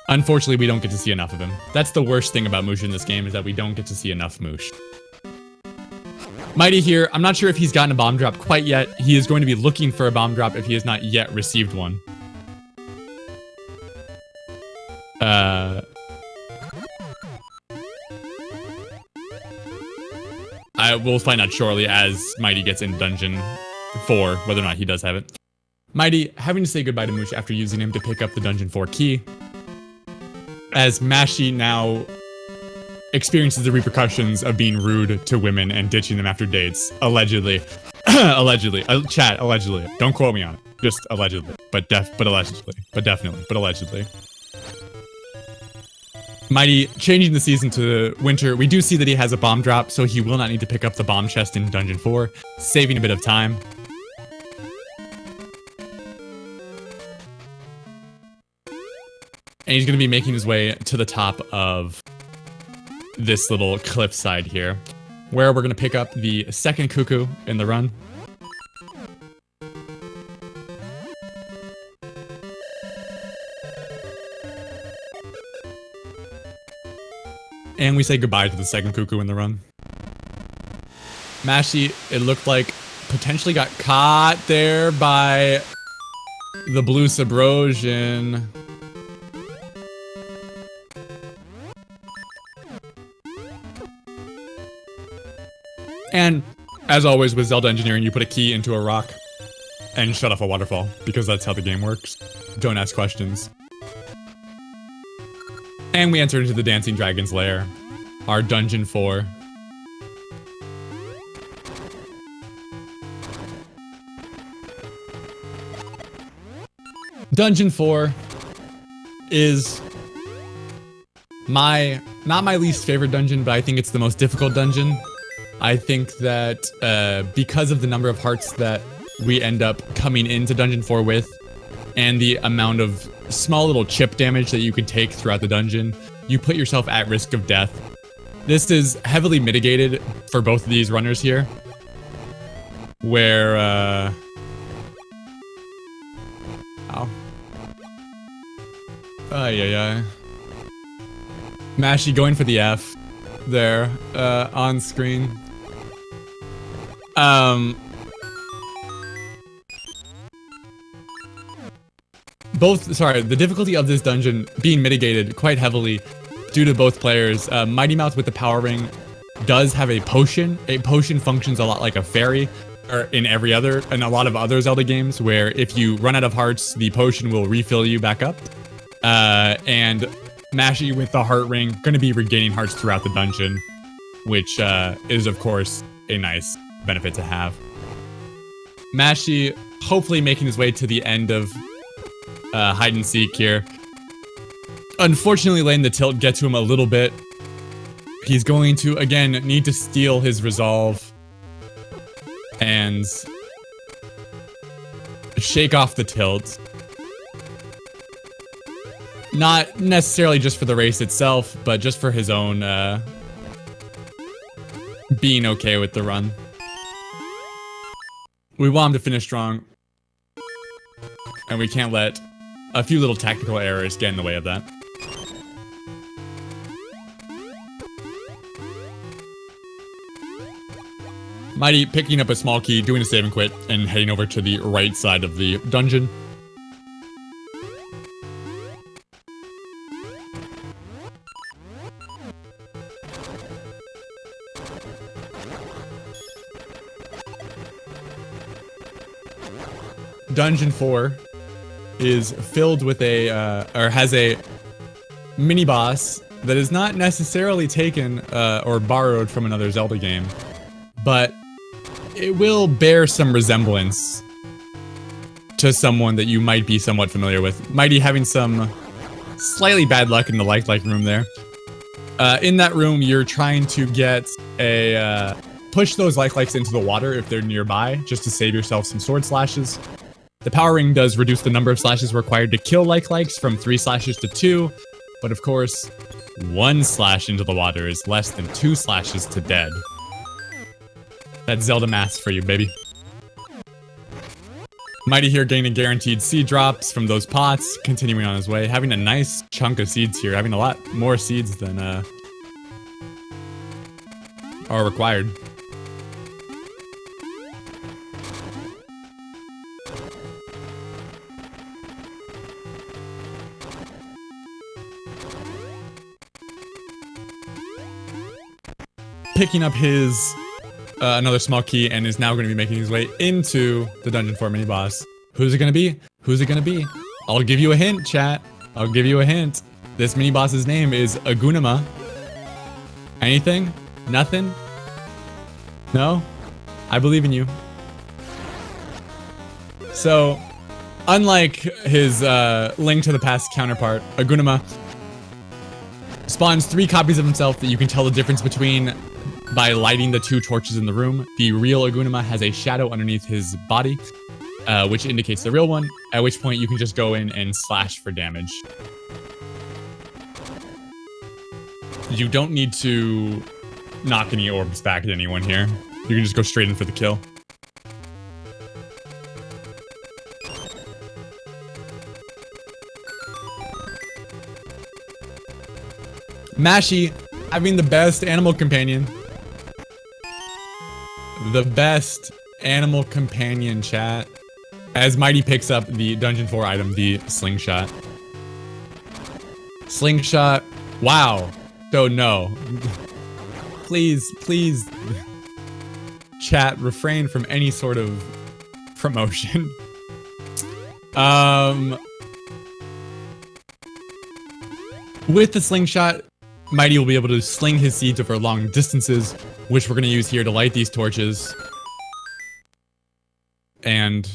Unfortunately, we don't get to see enough of him. That's the worst thing about Moosh in this game, is that we don't get to see enough Moosh. Mighty here, I'm not sure if he's gotten a bomb drop quite yet. He is going to be looking for a bomb drop if he has not yet received one. I will find out shortly as Mighty gets in Dungeon 4, whether or not he does have it. Mighty having to say goodbye to Moosh after using him to pick up the Dungeon 4 key, as Mashy now experiences the repercussions of being rude to women and ditching them after dates. Allegedly. Allegedly. Chat, allegedly. Don't quote me on it. Just allegedly. But allegedly. But definitely. But allegedly. Mighty changing the season to winter. We do see that he has a bomb drop, so he will not need to pick up the bomb chest in Dungeon 4, saving a bit of time. And he's going to be making his way to the top of this little cliffside here, where we're going to pick up the 2nd cuckoo in the run. And we say goodbye to the second cuckoo in the run. Mashy, it looked like, potentially got caught there by the blue Subrosion. And as always with Zelda engineering, you put a key into a rock and shut off a waterfall, because that's how the game works. Don't ask questions. And we enter into the Dancing Dragon's Lair, our Dungeon 4. Dungeon 4 is not my least favorite dungeon, but I think it's the most difficult dungeon. I think that because of the number of hearts that we end up coming into Dungeon 4 with, and the amount of small little chip damage that you can take throughout the dungeon, you put yourself at risk of death. This is heavily mitigated for both of these runners here, where, ow. Mashy going for the F there, on screen. The difficulty of this dungeon being mitigated quite heavily due to both players. mghtymth with the power ring does have a potion. A potion functions a lot like a fairy, or in a lot of other Zelda games, where if you run out of hearts, the potion will refill you back up. And Mashy with the heart ring, going to be regaining hearts throughout the dungeon, which is of course a nice benefit to have. Mashy hopefully making his way to the end of hide and seek here. Unfortunately, letting the tilt get to him a little bit. He's going to, again, need to steal his resolve and shake off the tilt. Not necessarily just for the race itself, but just for his own being okay with the run. We want him to finish strong, and we can't let a few little tactical errors get in the way of that. Mighty picking up a small key, doing a save and quit, and heading over to the right side of the dungeon. Dungeon 4 is filled with has a mini boss that is not necessarily taken or borrowed from another Zelda game, but it will bear some resemblance to someone that you might be somewhat familiar with. Mighty having some slightly bad luck in the like room there. In that room, you're trying to get push those likes into the water if they're nearby, just to save yourself some sword slashes. The power ring does reduce the number of slashes required to kill likes from 3 slashes to 2, but of course, 1 slash into the water is less than 2 slashes to dead. That's Zelda maths for you, baby. Mighty here gaining guaranteed seed drops from those pots, continuing on his way, having a nice chunk of seeds here, having a lot more seeds than are required. Picking up his another small key, and is now going to be making his way into the Dungeon 4 mini boss. Who's it going to be? Who's it going to be? I'll give you a hint, chat. I'll give you a hint. This mini boss's name is Agunima. Anything? Nothing? No? I believe in you. So, unlike his Link to the Past counterpart, Agunima spawns 3 copies of himself that you can tell the difference between by lighting the 2 torches in the room. The real Agunima has a shadow underneath his body, which indicates the real one, at which point you can just go in and slash for damage. You don't need to knock any orbs back at anyone here. You can just go straight in for the kill. Mashy Having the best animal companion. The best animal companion, chat. As Mighty picks up the Dungeon 4 item, the slingshot. Slingshot. Wow. So no. Please, please. Chat, refrain from any sort of promotion. With the slingshot, Mighty will be able to sling his seeds over long distances, which we're going to use here to light these torches. And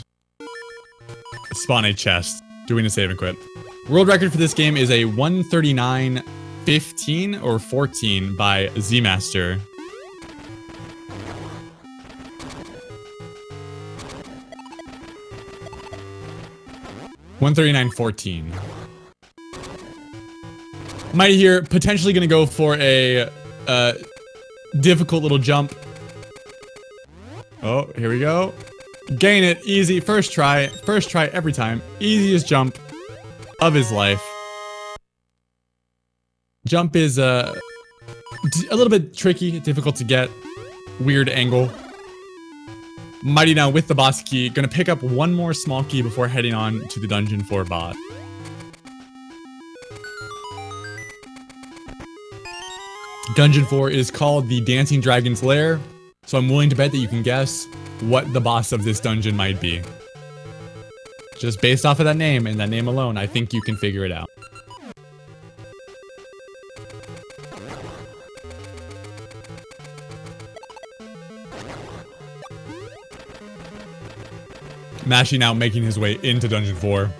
spawn a chest, doing a save and quit. World record for this game is a 139.15 or 14 by Z-Master. $139.14. Mighty here, potentially gonna go for a difficult little jump. Oh, here we go. Gain it, easy, first try every time. Easiest jump of his life. Jump is a little bit tricky, difficult to get, weird angle. Mighty now with the boss key, gonna pick up one more small key before heading on to the Dungeon 4 bot. Dungeon 4 is called the Dancing Dragon's Lair, so I'm willing to bet that you can guess what the boss of this dungeon might be. Just based off of that name, and that name alone, I think you can figure it out. Mashy now making his way into Dungeon 4.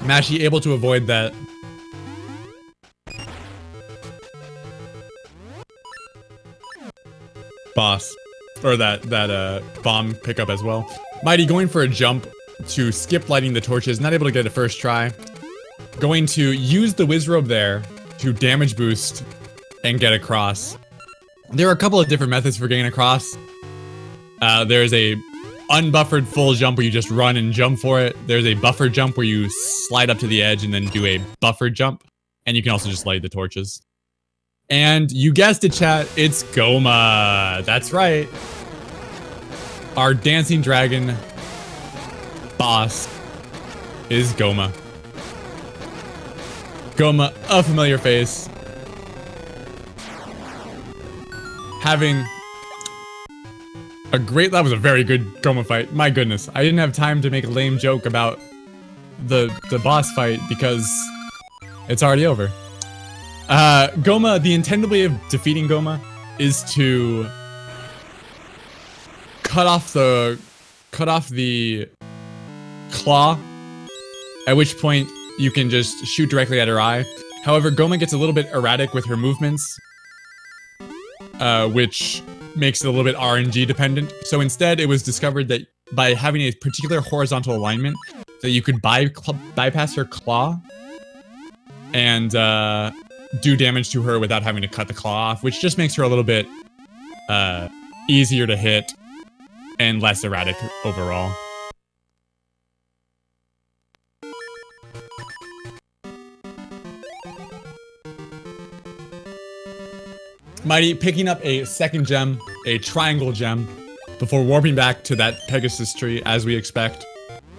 Mashy able to avoid that. Boss. Or that bomb pickup as well. Mighty going for a jump to skip lighting the torches, not able to get it first try. Going to use the whiz robe there to damage boost and get across. There are a couple of different methods for getting across. There's a unbuffered full jump where you just run and jump for it. There's a buffer jump where you slide up to the edge and then do a buffered jump. And you can also just light the torches. And you guessed it, chat, it's Goma. That's right. Our dancing dragon boss is Goma. Goma, a familiar face. Having a great, that was a very good Goma fight. My goodness, I didn't have time to make a lame joke about the boss fight because it's already over. Goma, the intended way of defeating Goma is to cut off the claw, at which point you can just shoot directly at her eye. However, Goma gets a little bit erratic with her movements, which makes it a little bit RNG dependent. So instead, it was discovered that by having a particular horizontal alignment, that you could bypass her claw and do damage to her without having to cut the claw off, which just makes her a little bit easier to hit and less erratic overall. Mighty picking up a second gem, a triangle gem, before warping back to that Pegasus tree as we expect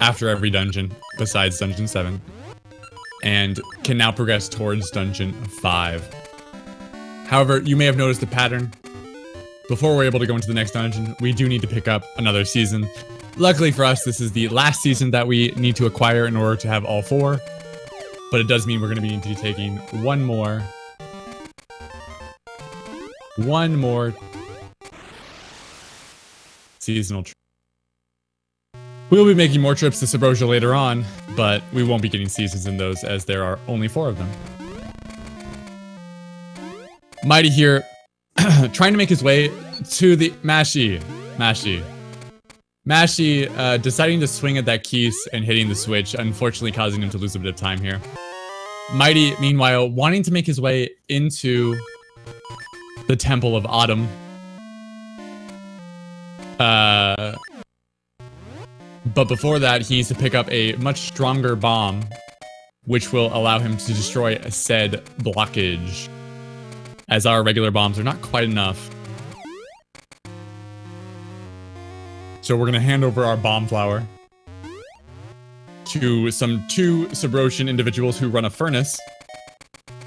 after every dungeon, besides Dungeon 7. And can now progress towards Dungeon 5. However, you may have noticed a pattern. Before we're able to go into the next dungeon, we do need to pick up another season. Luckily for us, this is the last season that we need to acquire in order to have all 4. But it does mean we're going to be taking one more seasonal trip. We'll be making more trips to Sabrosia later on, but we won't be getting seasons in those as there are only 4 of them. Mighty here, trying to make his way to the Mashy, deciding to swing at that keys and hitting the switch, unfortunately causing him to lose a bit of time here. Mighty, meanwhile, wanting to make his way into the Temple of Autumn. But before that, he needs to pick up a much stronger bomb, which will allow him to destroy said blockage, as our regular bombs are not quite enough. So we're gonna hand over our bomb flower to two Subrosian individuals who run a furnace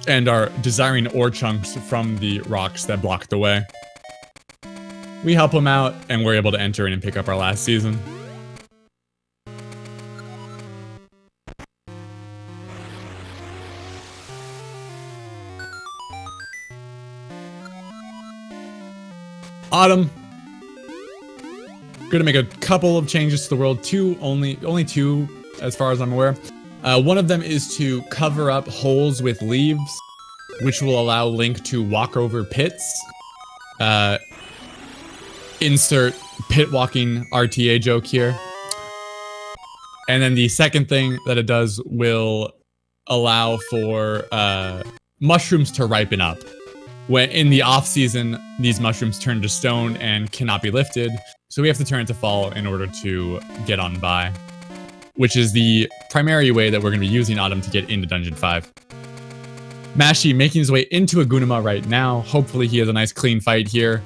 and are desiring ore chunks from the rocks that block the way. We help them out, and we're able to enter in and pick up our last season. Autumn. Gonna make a couple of changes to the world. Only two, as far as I'm aware. One of them is to cover up holes with leaves, which will allow Link to walk over pits. Insert pit walking RTA joke here. And then the second thing that it does will allow for mushrooms to ripen up. When in the off season, these mushrooms turn to stone and cannot be lifted, so we have to turn it to fall in order to get on by, which is the primary way that we're going to be using Autumn to get into Dungeon 5. Mashy making his way into a Gunima right now. Hopefully he has a nice clean fight here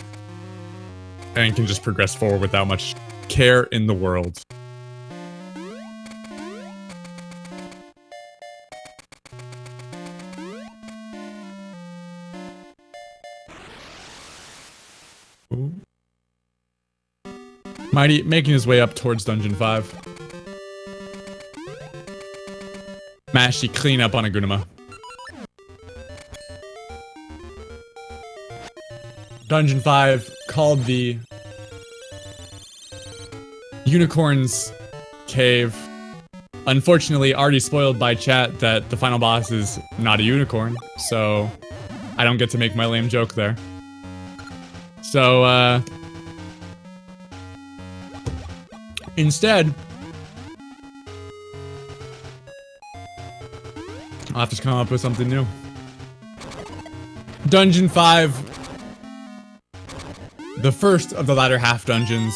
and can just progress forward without much care in the world. Ooh. Mighty making his way up towards Dungeon 5. Mashy clean up on a Gunima. Dungeon 5 called the Unicorn's Cave. Unfortunately, already spoiled by chat that the final boss is not a unicorn, so I don't get to make my lame joke there. So, instead, I'll have to come up with something new. Dungeon 5, the first of the latter half dungeons.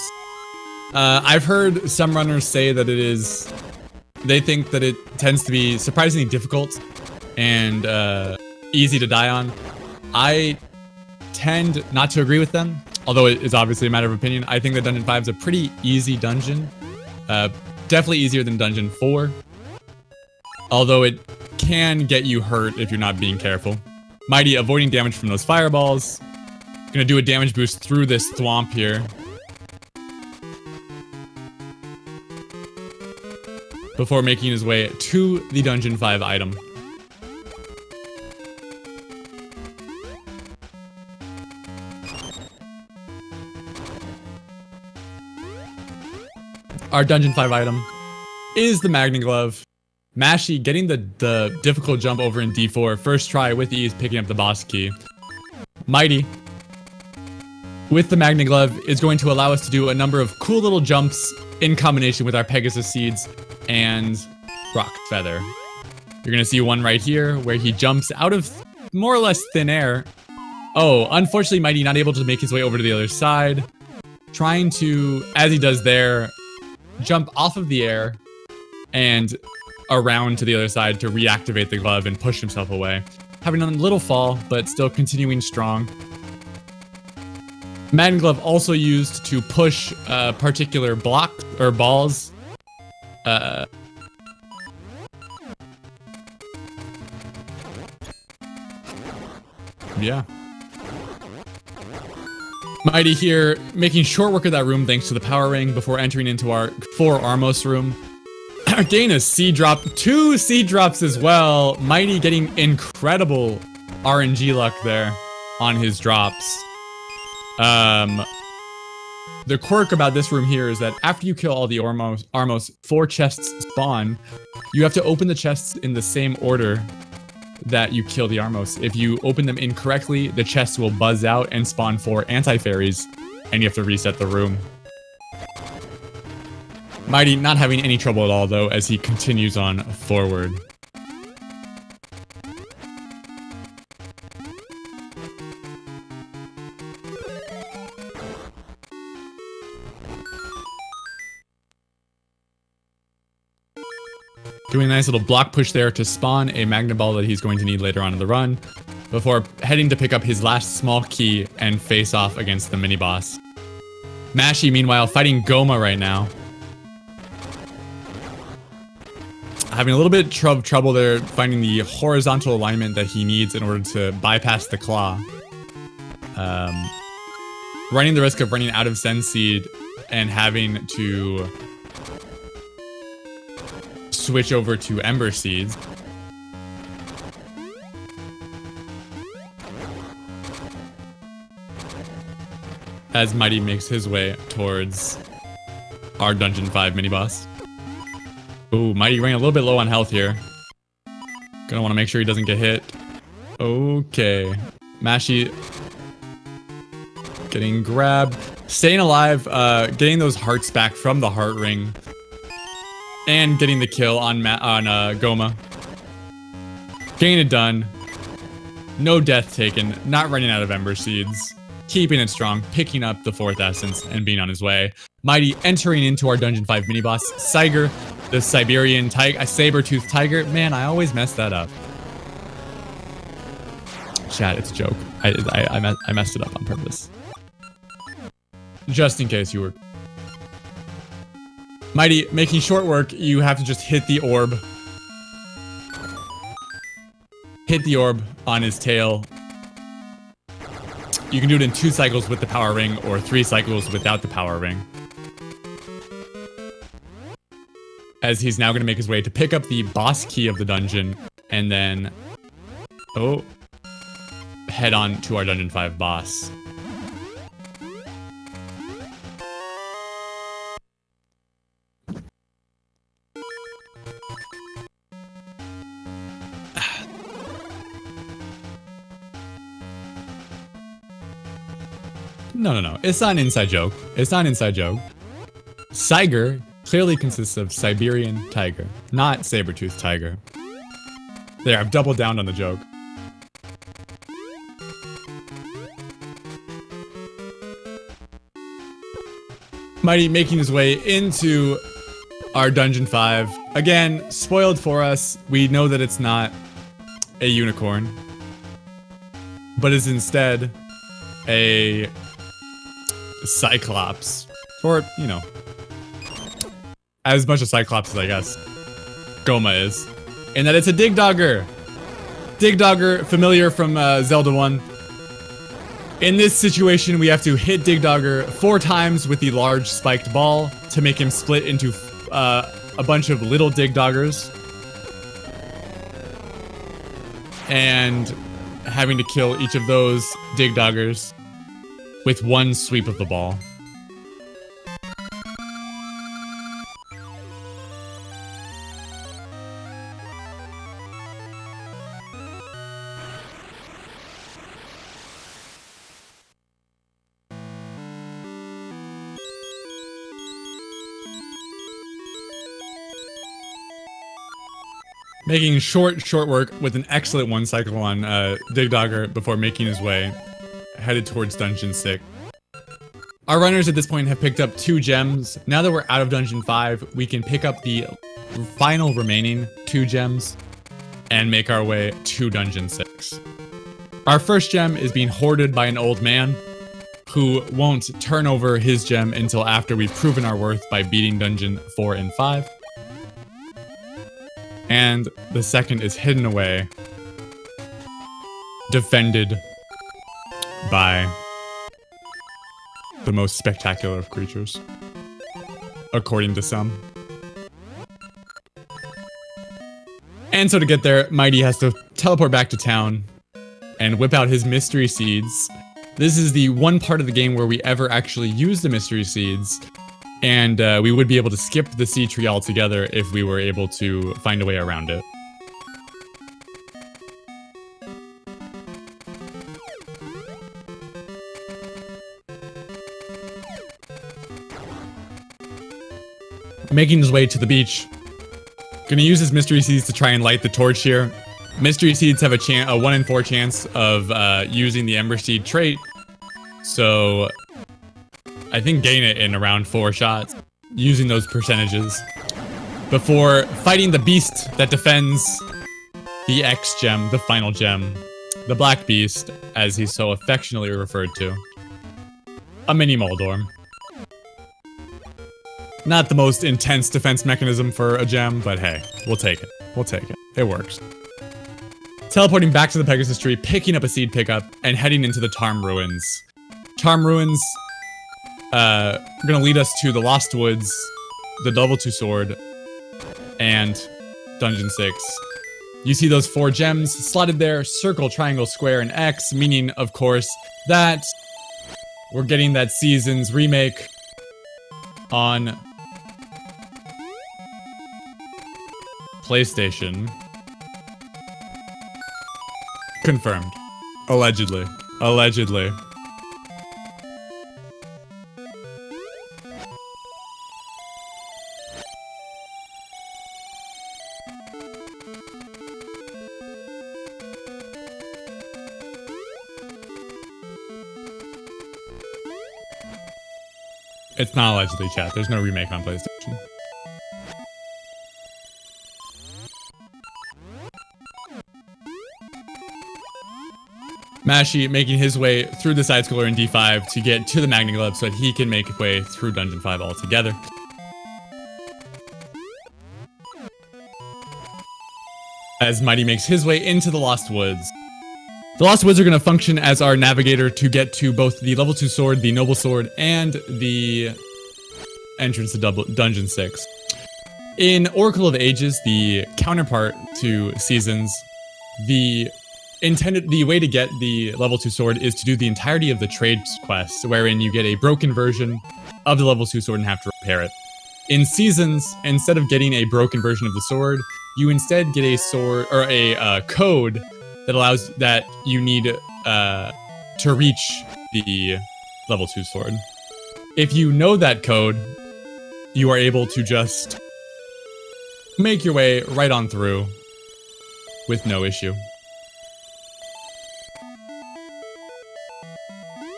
I've heard some runners say that they think that it tends to be surprisingly difficult and easy to die on. I tend not to agree with them, although it is obviously a matter of opinion. I think that Dungeon 5 is a pretty easy dungeon. Definitely easier than Dungeon 4. Although it can get you hurt if you're not being careful. Mighty avoiding damage from those fireballs. Gonna do a damage boost through this thwomp here. Before making his way to the Dungeon 5 item. Our Dungeon 5 item is the Magna Glove. Mashy getting the difficult jump over in D4. First try with ease, picking up the boss key. Mighty, with the Magna Glove, is going to allow us to do a number of cool little jumps in combination with our Pegasus Seeds and Rock Feather. You're going to see one right here where he jumps out of more or less thin air. Oh, unfortunately, Mighty not able to make his way over to the other side. Trying to, as he does there, jump off of the air and around to the other side to reactivate the glove and push himself away. Having a little fall, but still continuing strong. Magna Glove also used to push particular blocks or balls. Yeah. Mighty here, making short work of that room thanks to the power ring before entering into our 4 Armos room. Gain a seed drop, 2 seed drops as well. Mighty getting incredible RNG luck there on his drops. The quirk about this room here is that after you kill all the Armos, 4 chests spawn. You have to open the chests in the same order that you kill the Armos. If you open them incorrectly, the chests will buzz out and spawn 4 anti-fairies, and you have to reset the room. Mighty not having any trouble at all, though, as he continues on forward. Doing a nice little block push there to spawn a Magna Ball that he's going to need later on in the run, before heading to pick up his last small key and face off against the mini-boss. Mashy, meanwhile, fighting Goma right now. Having a little bit of trouble there, finding the horizontal alignment that he needs in order to bypass the claw. Running the risk of running out of Sen Seed and having to switch over to Ember Seeds. As Mighty makes his way towards our Dungeon 5 mini-boss. Ooh, Mighty running a little bit low on health here. Gonna want to make sure he doesn't get hit. Okay. Mashy getting grabbed. Staying alive, getting those hearts back from the heart ring. And getting the kill on Goma. Getting it done. No death taken. Not running out of Ember Seeds. Keeping it strong, picking up the 4th essence, and being on his way. Mighty entering into our Dungeon 5 mini-boss, Saiger, the Siberian tiger, a saber-toothed tiger. Man, I always mess that up. Chat, it's a joke. I messed it up on purpose. Just in case you were... Mighty, making short work, you have to just hit the orb. Hit the orb on his tail. You can do it in 2 cycles with the power ring, or 3 cycles without the power ring. As he's now going to make his way to pick up the boss key of the dungeon, and then... oh... head on to our Dungeon 5 boss. No. It's not an inside joke. It's not an inside joke. Saiger clearly consists of Siberian tiger, not saber-toothed tiger. There, I've doubled down on the joke. Mighty making his way into our Dungeon 5. Again, spoiled for us. We know that it's not a unicorn, but is instead a Cyclops. Or, you know, as much a Cyclops as I guess Goma is. And that it's a Digdogger. Digdogger, familiar from Zelda 1. In this situation, we have to hit Digdogger 4 times with the large spiked ball to make him split into a bunch of little Digdoggers. And having to kill each of those Digdoggers with 1 sweep of the ball. Making short work with an excellent 1 cycle on Digdogger before making his way headed towards Dungeon 6. Our runners at this point have picked up 2 gems. Now that we're out of Dungeon 5, we can pick up the final remaining 2 gems and make our way to Dungeon 6. Our first gem is being hoarded by an old man who won't turn over his gem until after we've proven our worth by beating Dungeon 4 and 5. And the second is hidden away, defended by the most spectacular of creatures, according to some. And so to get there, Mighty has to teleport back to town and whip out his mystery seeds. This is the one part of the game where we ever actually use the mystery seeds, and we would be able to skip the seed tree altogether if we were able to find a way around it. Making his way to the beach. Gonna use his mystery seeds to try and light the torch here. Mystery seeds have a 1 in 4 chance of using the Ember Seed trait, so I think gain it in around 4 shots using those percentages. before fighting the beast that defends the X gem, the final gem. The Black Beast, as he's so affectionately referred to. A mini Moldorm. Not the most intense defense mechanism for a gem, but hey, we'll take it. We'll take it. It works. Teleporting back to the Pegasus Tree, picking up a seed pickup, and heading into the Tarm Ruins. Tarm Ruins, gonna lead us to the Lost Woods, the Level 2 Sword, and Dungeon 6. You see those 4 gems slotted there, circle, triangle, square, and X, meaning, of course, that we're getting that Seasons remake on PlayStation. Confirmed. Allegedly. Allegedly. It's not allegedly, chat. There's no remake on PlayStation. Mashy making his way through the side-scroller in D5 to get to the Magna Glove so that he can make his way through Dungeon 5 altogether. As Mighty makes his way into the Lost Woods. The Lost Woods are going to function as our navigator to get to both the Level 2 Sword, the Noble Sword, and the entrance to Dungeon 6. In Oracle of Ages, the counterpart to Seasons, the way to get the Level 2 Sword is to do the entirety of the trade quest, wherein you get a broken version of the Level 2 Sword and have to repair it. In Seasons, instead of getting a broken version of the sword, you instead get a sword or a code that allows that you need to reach the Level 2 Sword. If you know that code, you are able to just make your way right on through with no issue.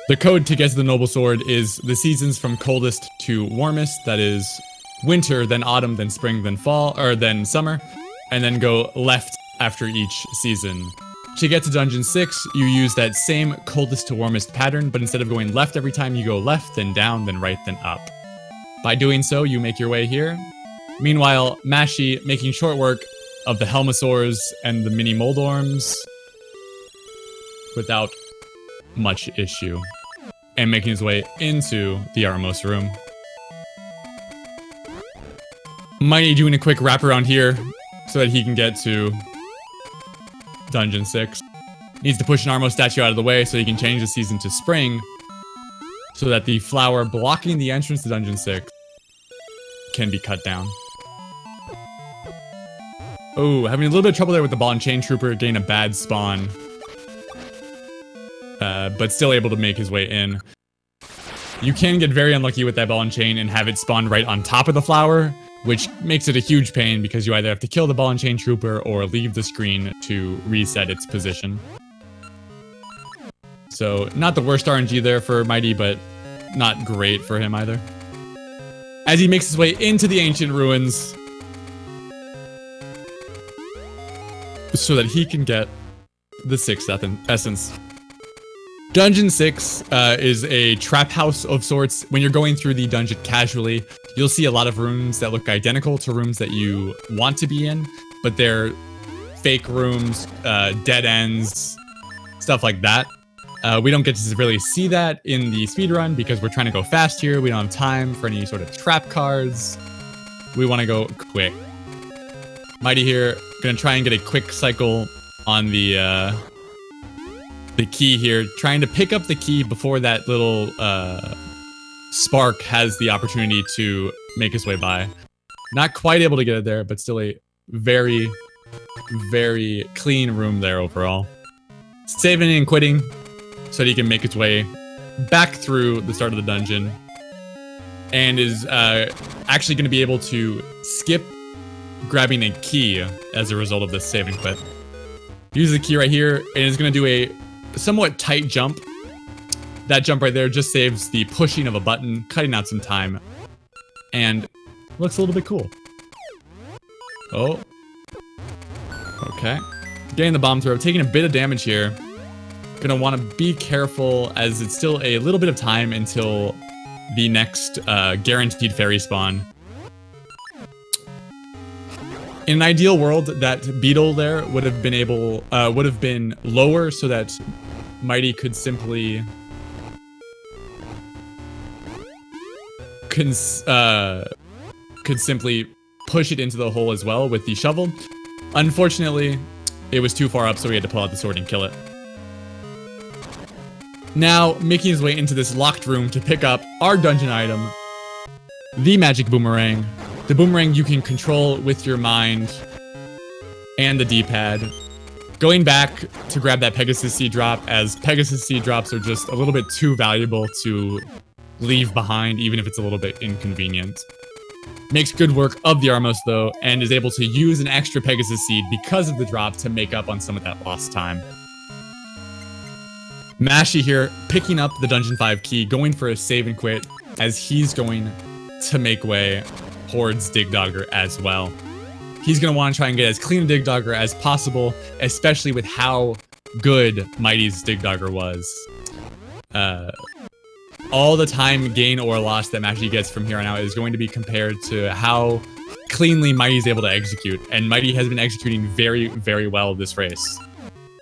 The code to get to the Noble Sword is the seasons from coldest to warmest, that is winter, then autumn, then spring, then fall, or then summer, and then go left after each season. To get to Dungeon 6, you use that same coldest to warmest pattern, but instead of going left every time, you go left, then down, then right, then up. By doing so, you make your way here. Meanwhile, Mashy making short work of the Helmasaurs and the mini Moldorms without much issue, and making his way into the outermost room. Mighty doing a quick wraparound here so that he can get to Dungeon 6. Needs to push an Armo statue out of the way so he can change the season to spring, so that the flower blocking the entrance to Dungeon 6 can be cut down. Oh, having a little bit of trouble there with the Ball and Chain Trooper, getting a bad spawn. But still able to make his way in. You can get very unlucky with that Ball and Chain and have it spawn right on top of the flower, which makes it a huge pain because you either have to kill the Ball and Chain Trooper or leave the screen to reset its position. So, not the worst RNG there for Mighty, but not great for him either. As he makes his way into the Ancient Ruins, so that he can get the 6th essence. Dungeon 6 is a trap house of sorts. When you're going through the dungeon casually, you'll see a lot of rooms that look identical to rooms that you want to be in, but they're fake rooms, dead ends, stuff like that. We don't get to really see that in the speedrun because we're trying to go fast here. We don't have time for any sort of trap cards. We want to go quick. Mighty here, gonna try and get a quick cycle on the key here, trying to pick up the key before that little spark has the opportunity to make his way by. Not quite able to get it there, but still a very, very clean room there overall. Saving and quitting so that he can make his way back through the start of the dungeon, and is actually going to be able to skip grabbing a key as a result of this save and quit. Use the key right here, and it's going to do a somewhat tight jump. That jump right there just saves the pushing of a button, cutting out some time, and looks a little bit cool. Oh. Okay. Getting the bomb throw, taking a bit of damage here. Gonna want to be careful as it's still a little bit of time until the next guaranteed fairy spawn. In an ideal world, that beetle there would have been lower so that Mighty could simply push it into the hole as well with the shovel. Unfortunately, it was too far up, so we had to pull out the sword and kill it. Now, making his way into this locked room to pick up our dungeon item, the magic boomerang. The boomerang you can control with your mind and the D-pad. Going back to grab that Pegasus Seed drop, as Pegasus Seed drops are just a little bit too valuable to leave behind, even if it's a little bit inconvenient. Makes good work of the Armos though, and is able to use an extra Pegasus Seed because of the drop to make up on some of that lost time. Mashy here, picking up the Dungeon 5 key, going for a save and quit, as he's going to make way towards Digdogger as well. He's going to want to try and get as clean a Digdogger as possible, especially with how good Mighty's Digdogger was. All the time gain or loss that Mashy gets from here on out is going to be compared to how cleanly Mighty's able to execute, and Mighty has been executing very, very well this race.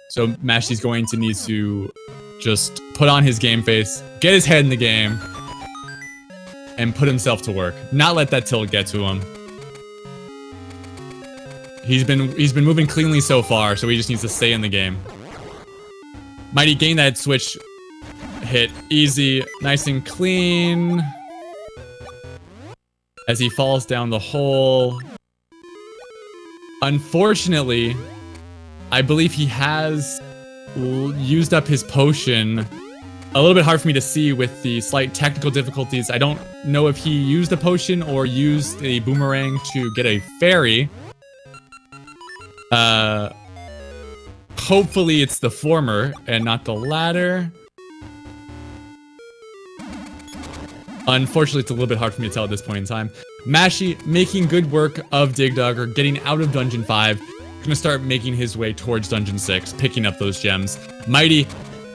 So Mashy's going to need to just put on his game face, get his head in the game, and put himself to work. Not let that tilt get to him. He's been moving cleanly so far, so he just needs to stay in the game. Mighty gain that switch hit easy, nice and clean. As he falls down the hole. Unfortunately, I believe he has used up his potion. A little bit hard for me to see with the slight technical difficulties. I don't know if he used a potion or used a boomerang to get a fairy. Hopefully it's the former and not the latter. Unfortunately, it's a little bit hard for me to tell at this point in time. Mashy making good work of Digdogger, getting out of Dungeon 5. Gonna start making his way towards Dungeon 6, picking up those gems. Mighty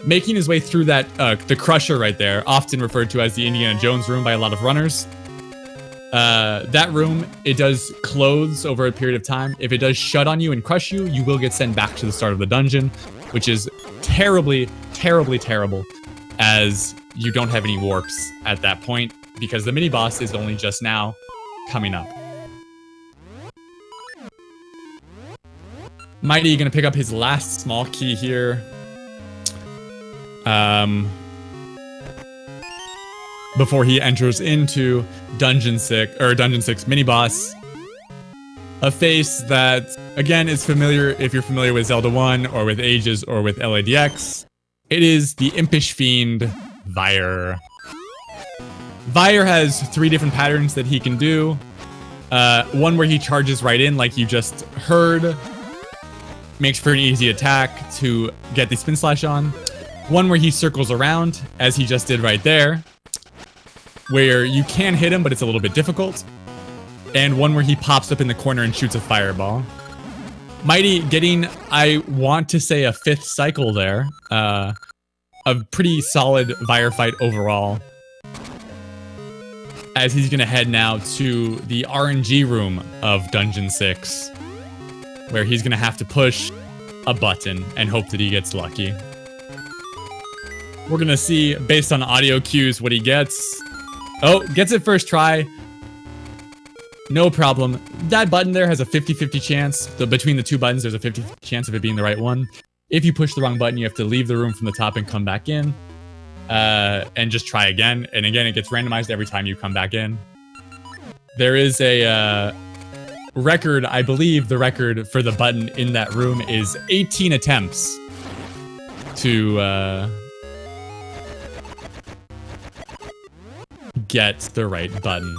making his way through that, the Crusher right there, often referred to as the Indiana Jones room by a lot of runners. That room, it does close over a period of time. If it does shut on you and crush you, you will get sent back to the start of the dungeon, which is terribly, terribly terrible, as you don't have any warps at that point, because the mini-boss is only just now coming up. Mighty gonna pick up his last small key here. Before he enters into Dungeon 6 mini-boss. A face that, again, is familiar if you're familiar with Zelda 1 or with Ages or with LADX. It is the Impish Fiend, Vyre. Vyre has 3 different patterns that he can do. One where he charges right in like you just heard. Makes for an easy attack to get the Spin Slash on. One where he circles around, as he just did right there, where you can hit him, but it's a little bit difficult. And one where he pops up in the corner and shoots a fireball. Mighty getting, I want to say, a 5th cycle there. A pretty solid Vyre fight overall. As he's going to head now to the RNG room of Dungeon 6. Where he's going to have to push a button and hope that he gets lucky. We're going to see, based on audio cues, what he gets. Oh, gets it first try. No problem. That button there has a 50-50 chance. So between the 2 buttons, there's a 50 chance of it being the right one. If you push the wrong button, you have to leave the room from the top and come back in. And just try again. And again, it gets randomized every time you come back in. There is a record, I believe the record for the button in that room is 18 attempts to get the right button.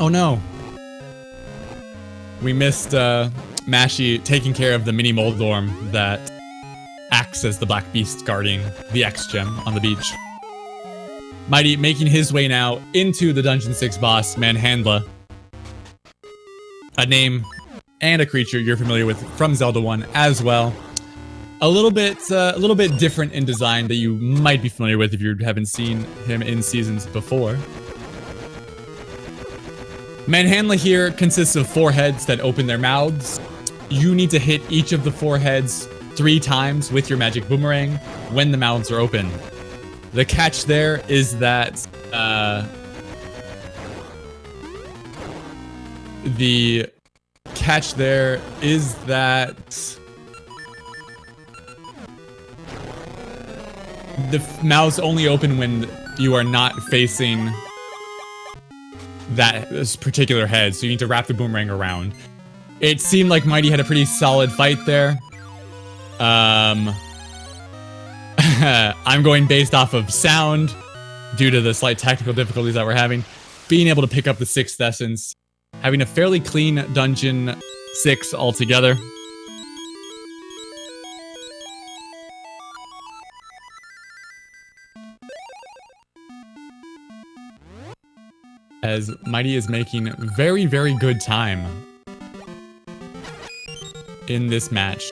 Oh no. We missed Mashy taking care of the mini Moldorm that acts as the black beast guarding the X gem on the beach. Mighty making his way now into the Dungeon 6 boss, Manhandla. A name and a creature you're familiar with from Zelda 1 as well. A little bit different in design that you might be familiar with if you haven't seen him in seasons before. Manhandla here consists of 4 heads that open their mouths. You need to hit each of the 4 heads 3 times with your magic boomerang when the mouths are open. The catch there is that the mouths only open when you are not facing this particular head, so you need to wrap the boomerang around. It seemed like Mighty had a pretty solid fight there. I'm going based off of sound due to the slight technical difficulties that we're having. Being able to pick up the 6th essence, having a fairly clean Dungeon 6 altogether. As Mighty is making very, very good time in this match.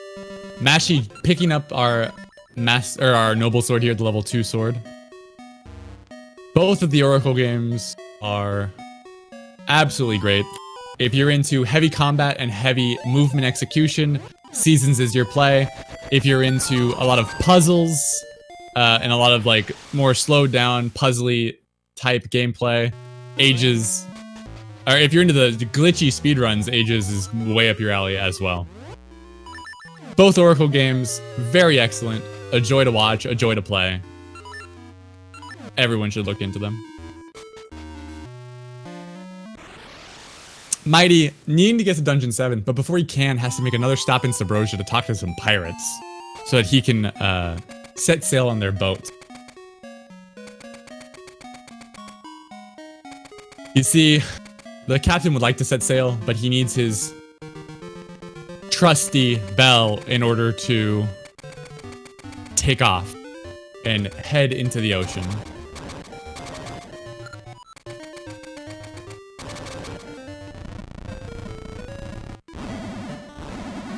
Mashy picking up our noble sword here, the level 2 sword. Both of the Oracle games are absolutely great. If you're into heavy combat and heavy movement execution, Seasons is your play. If you're into a lot of puzzles and a lot of like more slowed down, puzzly type gameplay, Ages, or if you're into the glitchy speedruns, Ages is way up your alley as well. Both Oracle games, very excellent. A joy to watch, a joy to play. Everyone should look into them. Mighty, needing to get to Dungeon 7, but before he can, has to make another stop in Sabrosia to talk to some pirates, so that he can set sail on their boat. You see, the captain would like to set sail, but he needs his trusty bell in order to take off and head into the ocean.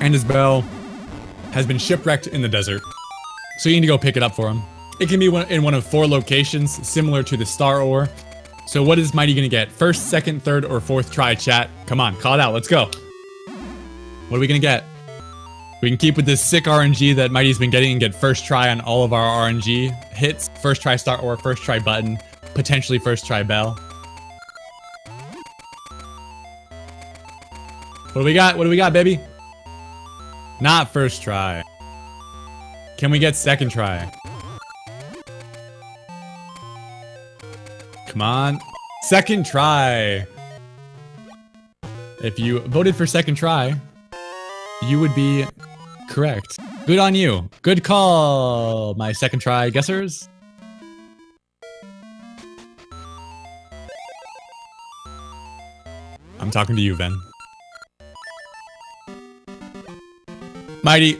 And his bell has been shipwrecked in the desert, so you need to go pick it up for him. It can be in one of 4 locations, similar to the Star Ore. So what is Mighty gonna get? First, second, third, or 4th try, chat? Come on, call it out, let's go. What are we gonna get? We can keep with this sick RNG that Mighty's been getting and get first try on all of our RNG hits. First try Star Ore, first try button, potentially first try bell. What do we got? What do we got, baby? Not first try. Can we get second try? Come on. Second try. If you voted for second try, you would be correct. Good on you. Good call, my second try guessers. I'm talking to you, Ven. Mighty.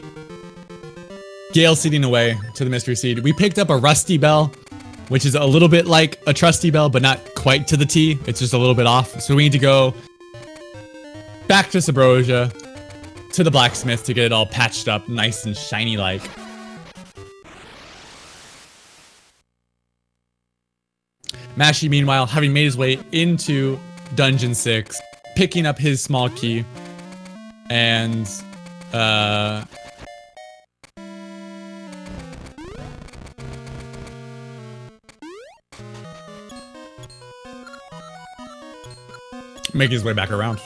Gale seeding away to the mystery seed. We picked up a rusty bell, which is a little bit like a trusty bell, but not quite to the T. It's just a little bit off. So we need to go back to Sabrosia, to the blacksmith to get it all patched up, nice and shiny like. Mashy, meanwhile, having made his way into Dungeon 6, picking up his small key, and making his way back around.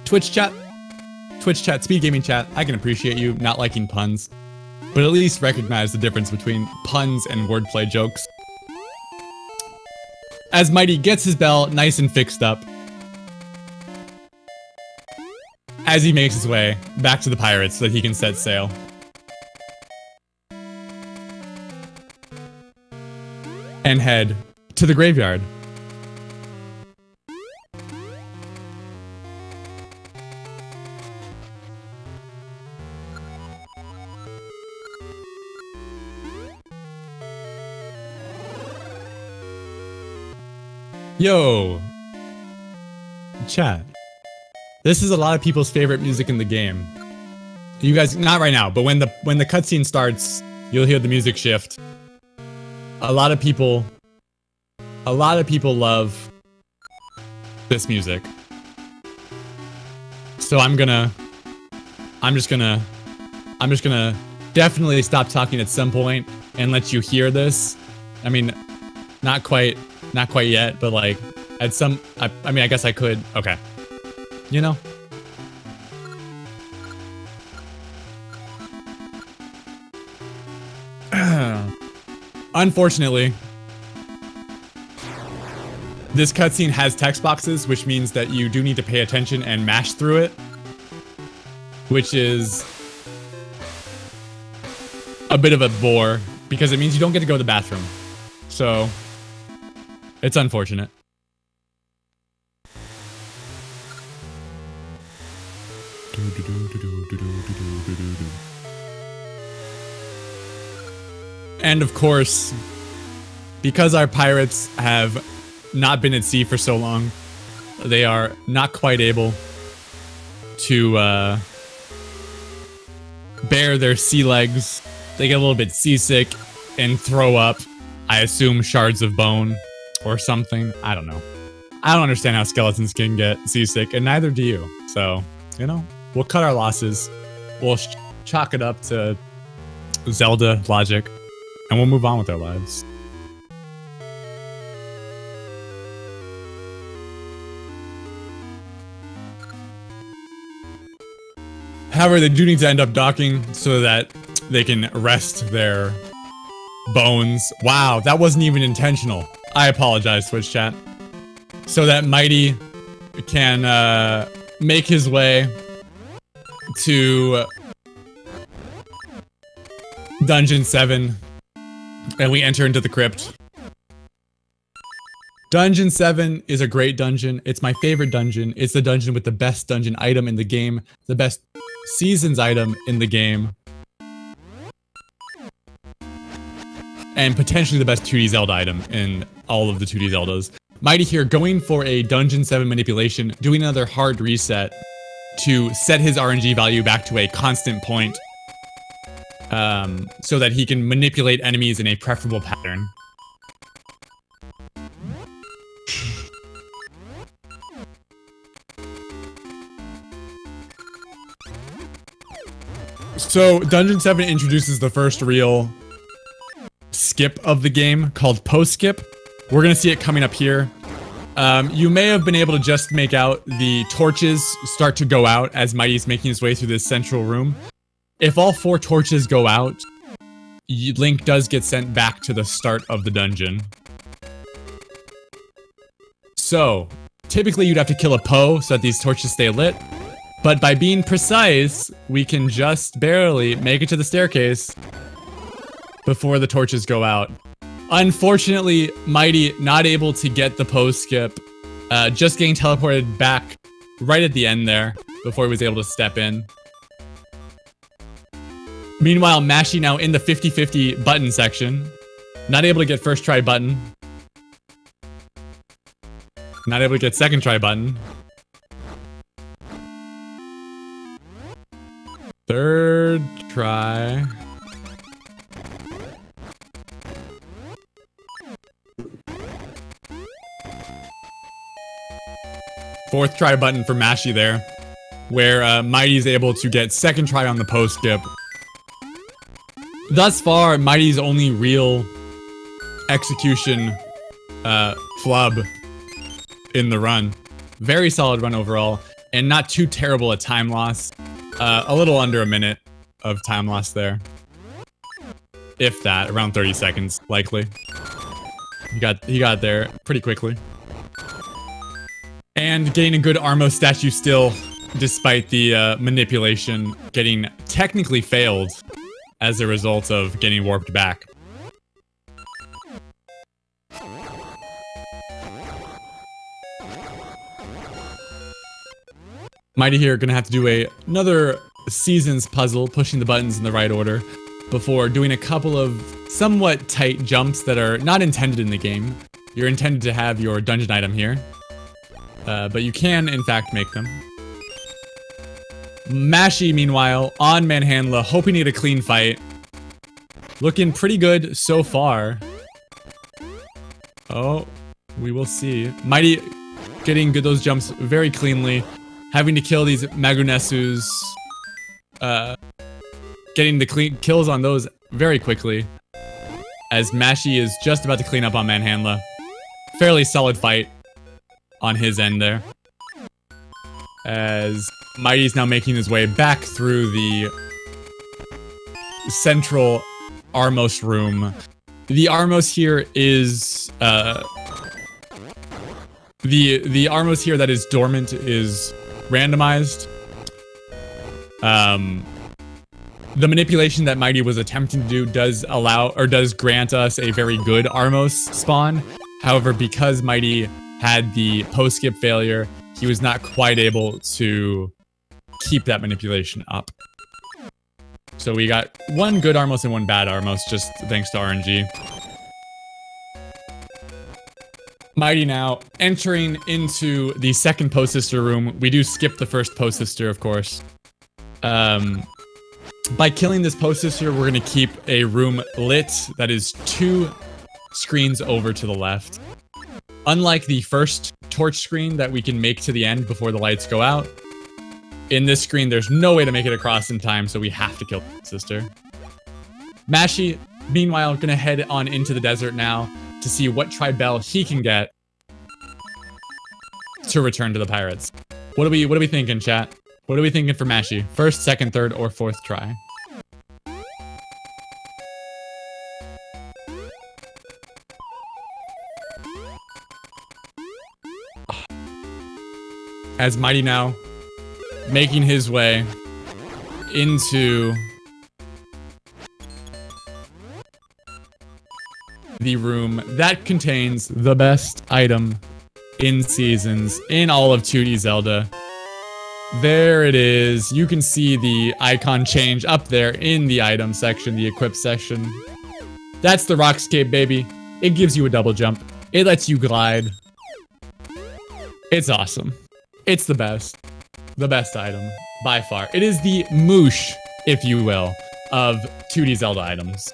Twitch chat, speed gaming chat, I can appreciate you not liking puns, but at least recognize the difference between puns and wordplay jokes. As Mighty gets his bell nice and fixed up, as he makes his way back to the pirates so that he can set sail. And head to the graveyard. Yo, chat. This is a lot of people's favorite music in the game. You guys, not right now, but when the cutscene starts, you'll hear the music shift. A lot of people love this music. So I'm just gonna definitely stop talking at some point and let you hear this. I mean, not quite yet, but like at some, I mean, I guess I could. Okay, you know. Unfortunately, this cutscene has text boxes, which means that you do need to pay attention and mash through it, which is a bit of a bore because it means you don't get to go to the bathroom. So it's unfortunate. And of course, because our pirates have not been at sea for so long, they are not quite able to bear their sea legs. They get a little bit seasick and throw up, I assume, shards of bone or something. I don't know. I don't understand how skeletons can get seasick, and neither do you. So, you know, we'll cut our losses. We'll chalk it up to Zelda logic, and we'll move on with our lives. However, they do need to end up docking so that they can rest their bones. Wow, that wasn't even intentional. I apologize, Twitch chat. So that Mighty can make his way to Dungeon 7, and we enter into the crypt. Dungeon 7 is a great dungeon. It's my favorite dungeon. It's the dungeon with the best dungeon item in the game, the best seasons item in the game, and potentially the best 2D Zelda item in all of the 2D Zeldas. Mighty here going for a Dungeon 7 manipulation, doing another hard reset to set his RNG value back to a constant point, so that he can manipulate enemies in a preferable pattern. So, Dungeon 7 introduces the first real skip of the game called post-skip. We're gonna see it coming up here. You may have been able to just make out the torches start to go out as Mighty's making his way through this central room. If all 4 torches go out, Link does get sent back to the start of the dungeon. So, typically you'd have to kill a Poe so that these torches stay lit. But by being precise, we can just barely make it to the staircase before the torches go out. Unfortunately, Mighty not able to get the post skip, just getting teleported back right at the end there before he was able to step in. Meanwhile, Mashy now in the 50-50 button section, not able to get first try button, not able to get second try button. Third try. Fourth try button for Mashy there, where Mighty's able to get second try on the post skip. Thus far, Mighty's only real execution flub in the run. Very solid run overall, and not too terrible a time loss. A little under a minute of time loss there. If that, around 30 seconds, likely. He got there pretty quickly. And getting a good Armo statue still, despite the manipulation getting technically failed as a result of getting warped back. Mighty here gonna have to do another seasons puzzle, pushing the buttons in the right order, before doing a couple of somewhat tight jumps that are not intended in the game. you're intended to have your dungeon item here. But you can, in fact, make them. Mashy, meanwhile, on Manhandla, hoping to get a clean fight. Looking pretty good so far. Oh, we will see. Mighty getting good those jumps very cleanly. Having to kill these Magunesus. Getting the clean kills on those very quickly. As Mashy is just about to clean up on Manhandla. Fairly solid fight on his end there. As Mighty's now making his way back through the central Armos room. The Armos here is the Armos here that is dormant is randomized. The manipulation that Mighty was attempting to do does allow or does grant us a very good Armos spawn. However, because Mighty had the post-skip failure, he was not quite able to keep that manipulation up. So we got one good Armos and one bad Armos, just thanks to RNG. Mighty now entering into the second post-sister room. We do skip the first post-sister, of course. By killing this post-sister, we're going to keep a room lit that is 2 screens over to the left. Unlike the first torch screen that we can make to the end before the lights go out, in this screen, there's no way to make it across in time, so we have to kill the sister. Mashy, meanwhile, gonna head on into the desert now to see what tribel he can get to return to the pirates. What are we thinking, chat? What are we thinking for Mashy? First, second, third, or fourth try? As Mighty now making his way into the room that contains the best item in Seasons in all of 2D Zelda. There it is. You can see the icon change up there in the item section, the equip section. That's the Rockscape, baby. It gives you a double jump. It lets you glide. It's awesome. It's the best. The best item, by far. It is the moosh, if you will, of 2D Zelda items.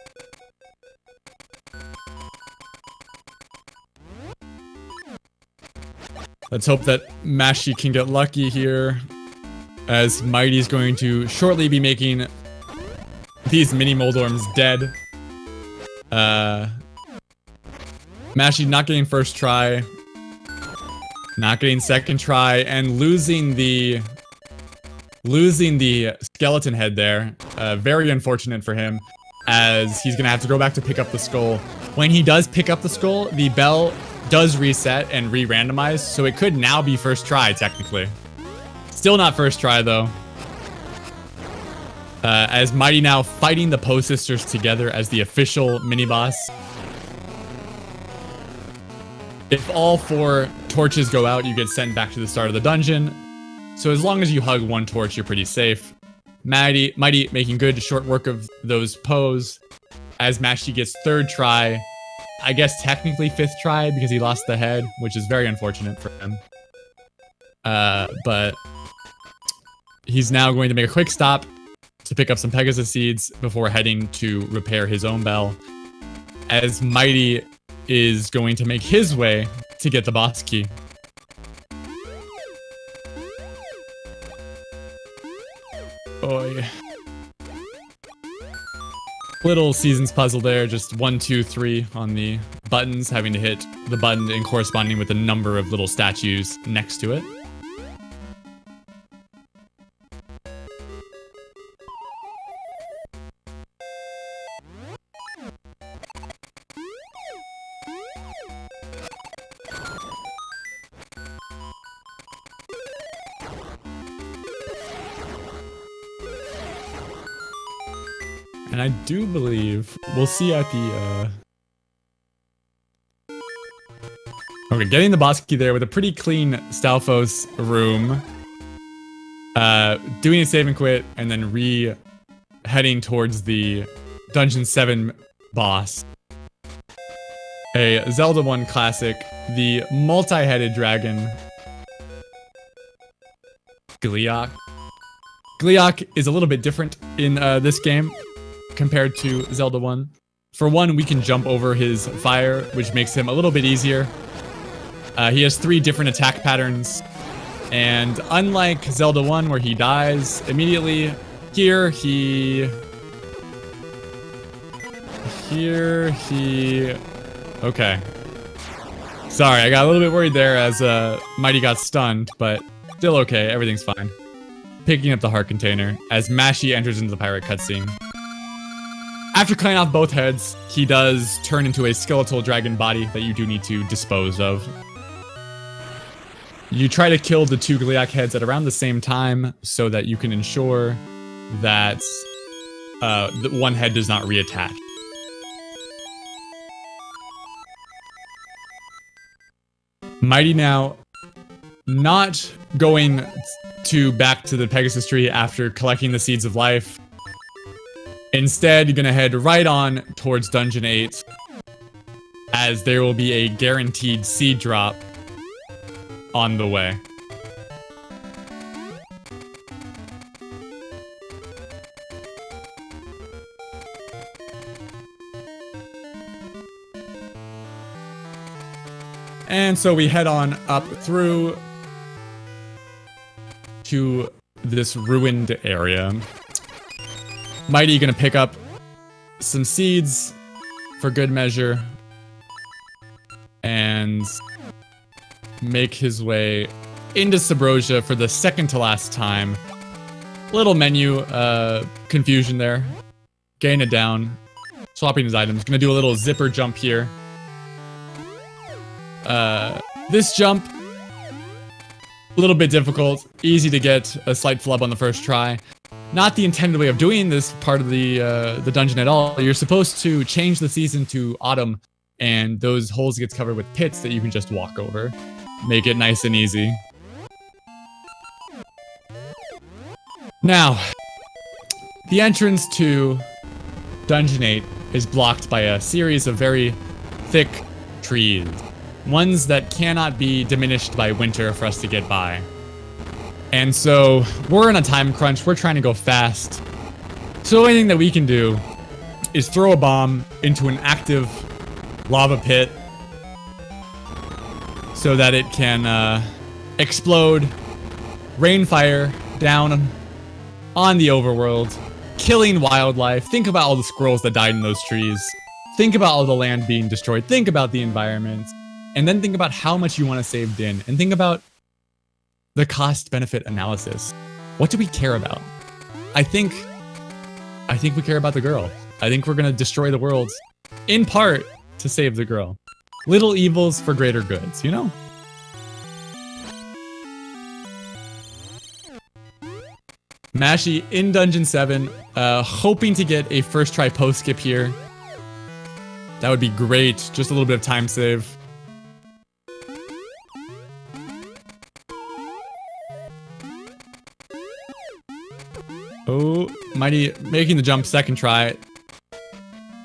Let's hope that Mashy can get lucky here, as Mighty's going to shortly be making these mini Moldorms dead. Mashy not getting first try, not getting second try, and losing the skeleton head there. Very unfortunate for him, as he's gonna have to go back to pick up the skull. When he does pick up the skull, the bell does reset and re-randomize, so it could now be first try, technically. Still not first try, though. As Mighty now fighting the Poe Sisters together as the official mini-boss. If all 4 torches go out, you get sent back to the start of the dungeon. So as long as you hug 1 torch, you're pretty safe. Mighty making good short work of those Poes. As Mashy gets 3rd try. I guess technically 5th try because he lost the head, which is very unfortunate for him. But he's now going to make a quick stop to pick up some Pegasus seeds before heading to repair his own bell. As Mighty is going to make his way to get the boss key. Oh yeah. Little Seasons puzzle there, just 1, 2, 3 on the buttons, having to hit the button and corresponding with the number of little statues next to it. And I do believe we'll see at the, okay, getting the boss key there with a pretty clean Stalfos room. Doing a save and quit, and then heading towards the Dungeon 7 boss. a Zelda 1 classic, the multi-headed dragon, Gleeok. Gleeok is a little bit different in this game compared to Zelda 1. For one, we can jump over his fire, which makes him a little bit easier. He has 3 different attack patterns, and unlike Zelda 1 where he dies immediately, here he... Okay. Sorry, I got a little bit worried there as Mighty got stunned, but still okay, everything's fine. Picking up the heart container as Mashy enters into the pirate cutscene. After cutting off both heads, he does turn into a skeletal dragon body that you do need to dispose of. You try to kill the 2 Gleeok heads at around the same time so that you can ensure that the one head does not reattach. Mighty now not going back to the Pegasus tree after collecting the Seeds of Life. Instead, you're gonna head right on towards Dungeon 8, as there will be a guaranteed seed drop on the way. And so we head on up through to this ruined area. Mighty gonna pick up some seeds for good measure and make his way into Subrosia for the second to last time. Little menu confusion there. Getting it down, swapping his items. Gonna do a little zipper jump here. This jump, a little bit difficult, easy to get a slight flub on the first try. Not the intended way of doing this part of the dungeon at all. You're supposed to change the season to autumn, and those holes gets covered with pits that you can just walk over. Make it nice and easy. Now, the entrance to Dungeon 8 is blocked by a series of very thick trees. Ones that cannot be diminished by winter for us to get by. And so, we're in a time crunch, we're trying to go fast. So the only thing that we can do is throw a bomb into an active lava pit so that it can explode, rain fire down on the overworld, killing wildlife. Think about all the squirrels that died in those trees. Think about all the land being destroyed. Think about the environment. And then think about how much you want to save Din. And think about the cost-benefit analysis. What do we care about? I think we care about the girl. I think we're gonna destroy the world, in part, to save the girl. Little evils for greater goods, you know? Mashy in Dungeon 7, hoping to get a first try post skip here. That would be great, just a little bit of time save. Oh, Mighty making the jump second try. A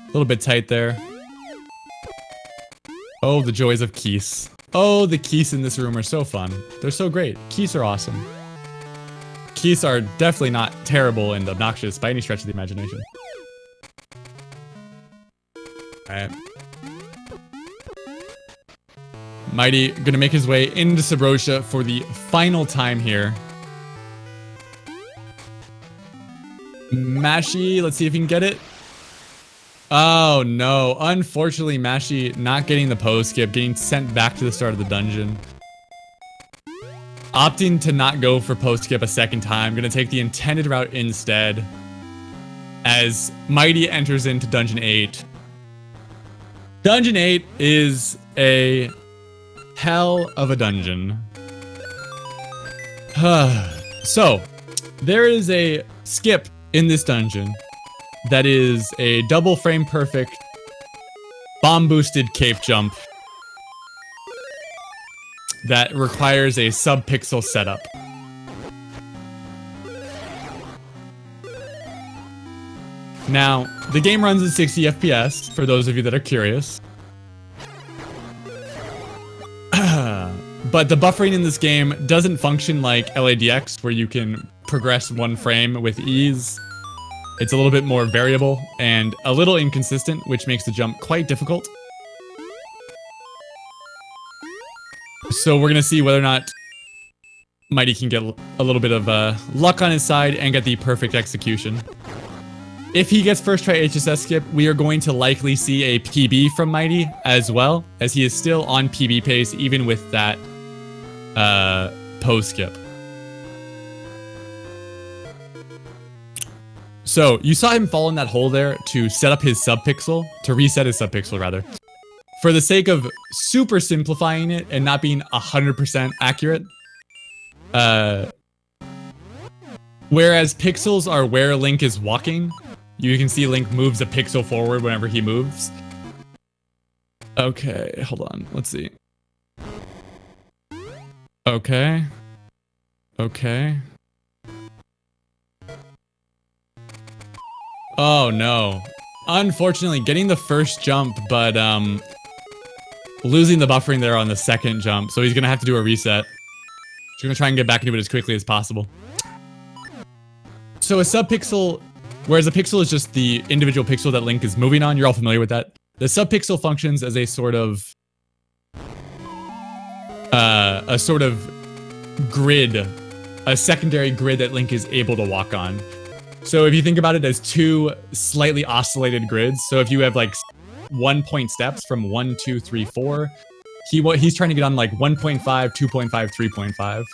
little bit tight there. Oh, the joys of keys. Oh, the keys in this room are so fun. They're so great. Keys are awesome. Keys are definitely not terrible and obnoxious by any stretch of the imagination. Alright. Mighty gonna make his way into Subrosia for the final time here. Mashy, let's see if he can get it. Oh no, unfortunately Mashy not getting the post skip, getting sent back to the start of the dungeon. Opting to not go for post skip a second time, gonna take the intended route instead. As Mighty enters into Dungeon 8. Dungeon 8 is a hell of a dungeon. So, there is a skip in this dungeon that is a double frame perfect bomb boosted cape jump that requires a sub-pixel setup. Now, the game runs at 60 FPS, for those of you that are curious. But the buffering in this game doesn't function like LADX, where you can progress one frame with ease. It's a little bit more variable and a little inconsistent, which makes the jump quite difficult. So we're gonna see whether or not Mighty can get a little bit of luck on his side and get the perfect execution. If he gets first try HSS skip, we are going to likely see a PB from Mighty as well, as he is still on PB pace even with that pose skip. So you saw him fall in that hole there to set up his subpixel, to reset his subpixel rather. For the sake of super simplifying it and not being 100% accurate, whereas pixels are where Link is walking, you can see Link moves a pixel forward whenever he moves. Okay, hold on, let's see. Okay. Okay. Oh no. Unfortunately, getting the first jump, but losing the buffering there on the second jump, so he's gonna have to do a reset. He's gonna try and get back into it as quickly as possible. So a subpixel, whereas a pixel is just the individual pixel that Link is moving on, you're all familiar with that. The subpixel functions as a sort of grid, a secondary grid that Link is able to walk on. So if you think about it as two slightly oscillated grids, so if you have like 1 point steps from 1, 2, 3, 4, he's trying to get on like 1.5, 2.5, 3.5.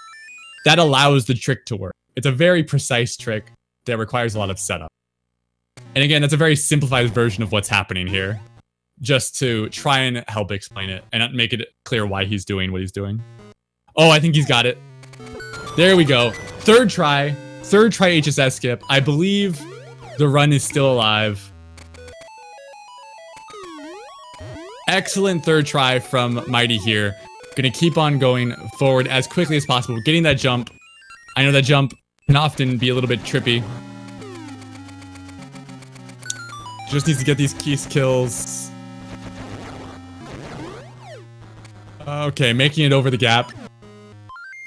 That allows the trick to work. It's a very precise trick that requires a lot of setup. And again, that's a very simplified version of what's happening here, just to try and help explain it and make it clear why he's doing what he's doing. Oh, I think he's got it. There we go. Third try HSS skip. I believe the run is still alive. Excellent third try from Mighty here. Gonna keep on going forward as quickly as possible, getting that jump. I know that jump can often be a little bit trippy. Just needs to get these key kills. Okay, making it over the gap.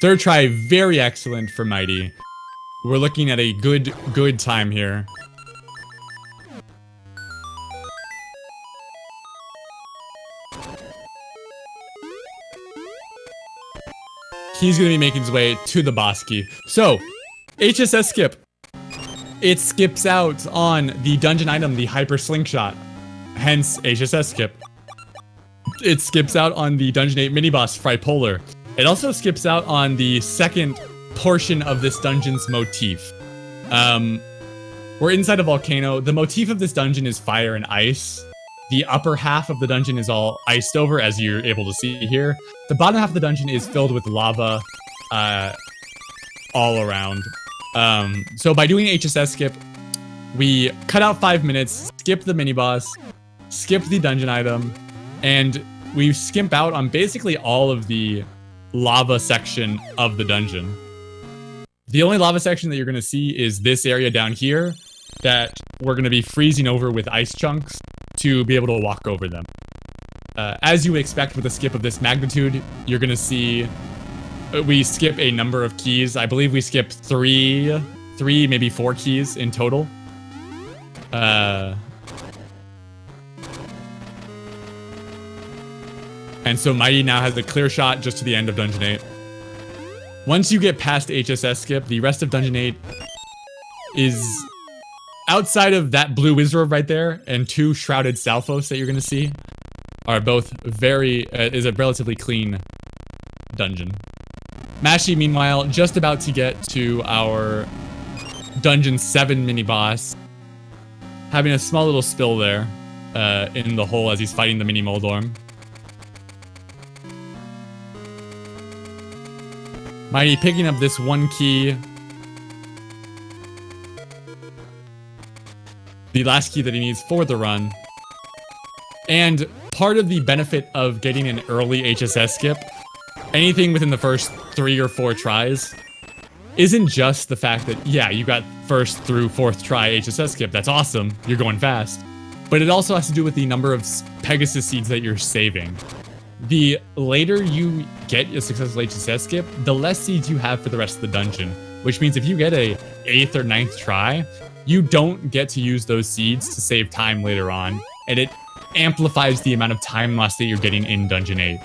Third try, very excellent for Mighty. We're looking at a good time here. He's going to be making his way to the boss key. So, HSS skip. It skips out on the dungeon item, the Hyper Slingshot. Hence, HSS skip. It skips out on the Dungeon 8 mini-boss, Fripolar. It also skips out on the second portion of this dungeon's motif. We're inside a volcano. The motif of this dungeon is fire and ice. The upper half of the dungeon is all iced over, as you're able to see here. The bottom half of the dungeon is filled with lava all around. So by doing HSS skip, we cut out 5 minutes, skip the mini-boss, skip the dungeon item, and we skimp out on basically all of the lava section of the dungeon. The only lava section that you're going to see is this area down here that we're going to be freezing over with ice chunks to be able to walk over them. As you would expect with a skip of this magnitude, you're going to see we skip a number of keys. I believe we skip three, maybe 4 keys in total. And so Mighty now has a clear shot just to the end of Dungeon 8. Once you get past HSS skip, the rest of Dungeon 8 is outside of that blue wizard right there and 2 shrouded Salphos that you're going to see are both is a relatively clean dungeon. Mashy, meanwhile, just about to get to our Dungeon 7 mini-boss, having a small little spill there in the hole as he's fighting the mini Moldorm. Mighty picking up this 1 key. The last key that he needs for the run. And part of the benefit of getting an early HSS skip, anything within the first 3 or 4 tries, isn't just the fact that, yeah, you got 1st through 4th try HSS skip. That's awesome. You're going fast. But it also has to do with the number of Pegasus seeds that you're saving. the later you get a successful HSS skip, the less seeds you have for the rest of the dungeon. Which means if you get a 8th or 9th try, you don't get to use those seeds to save time later on, and it amplifies the amount of time loss that you're getting in Dungeon 8.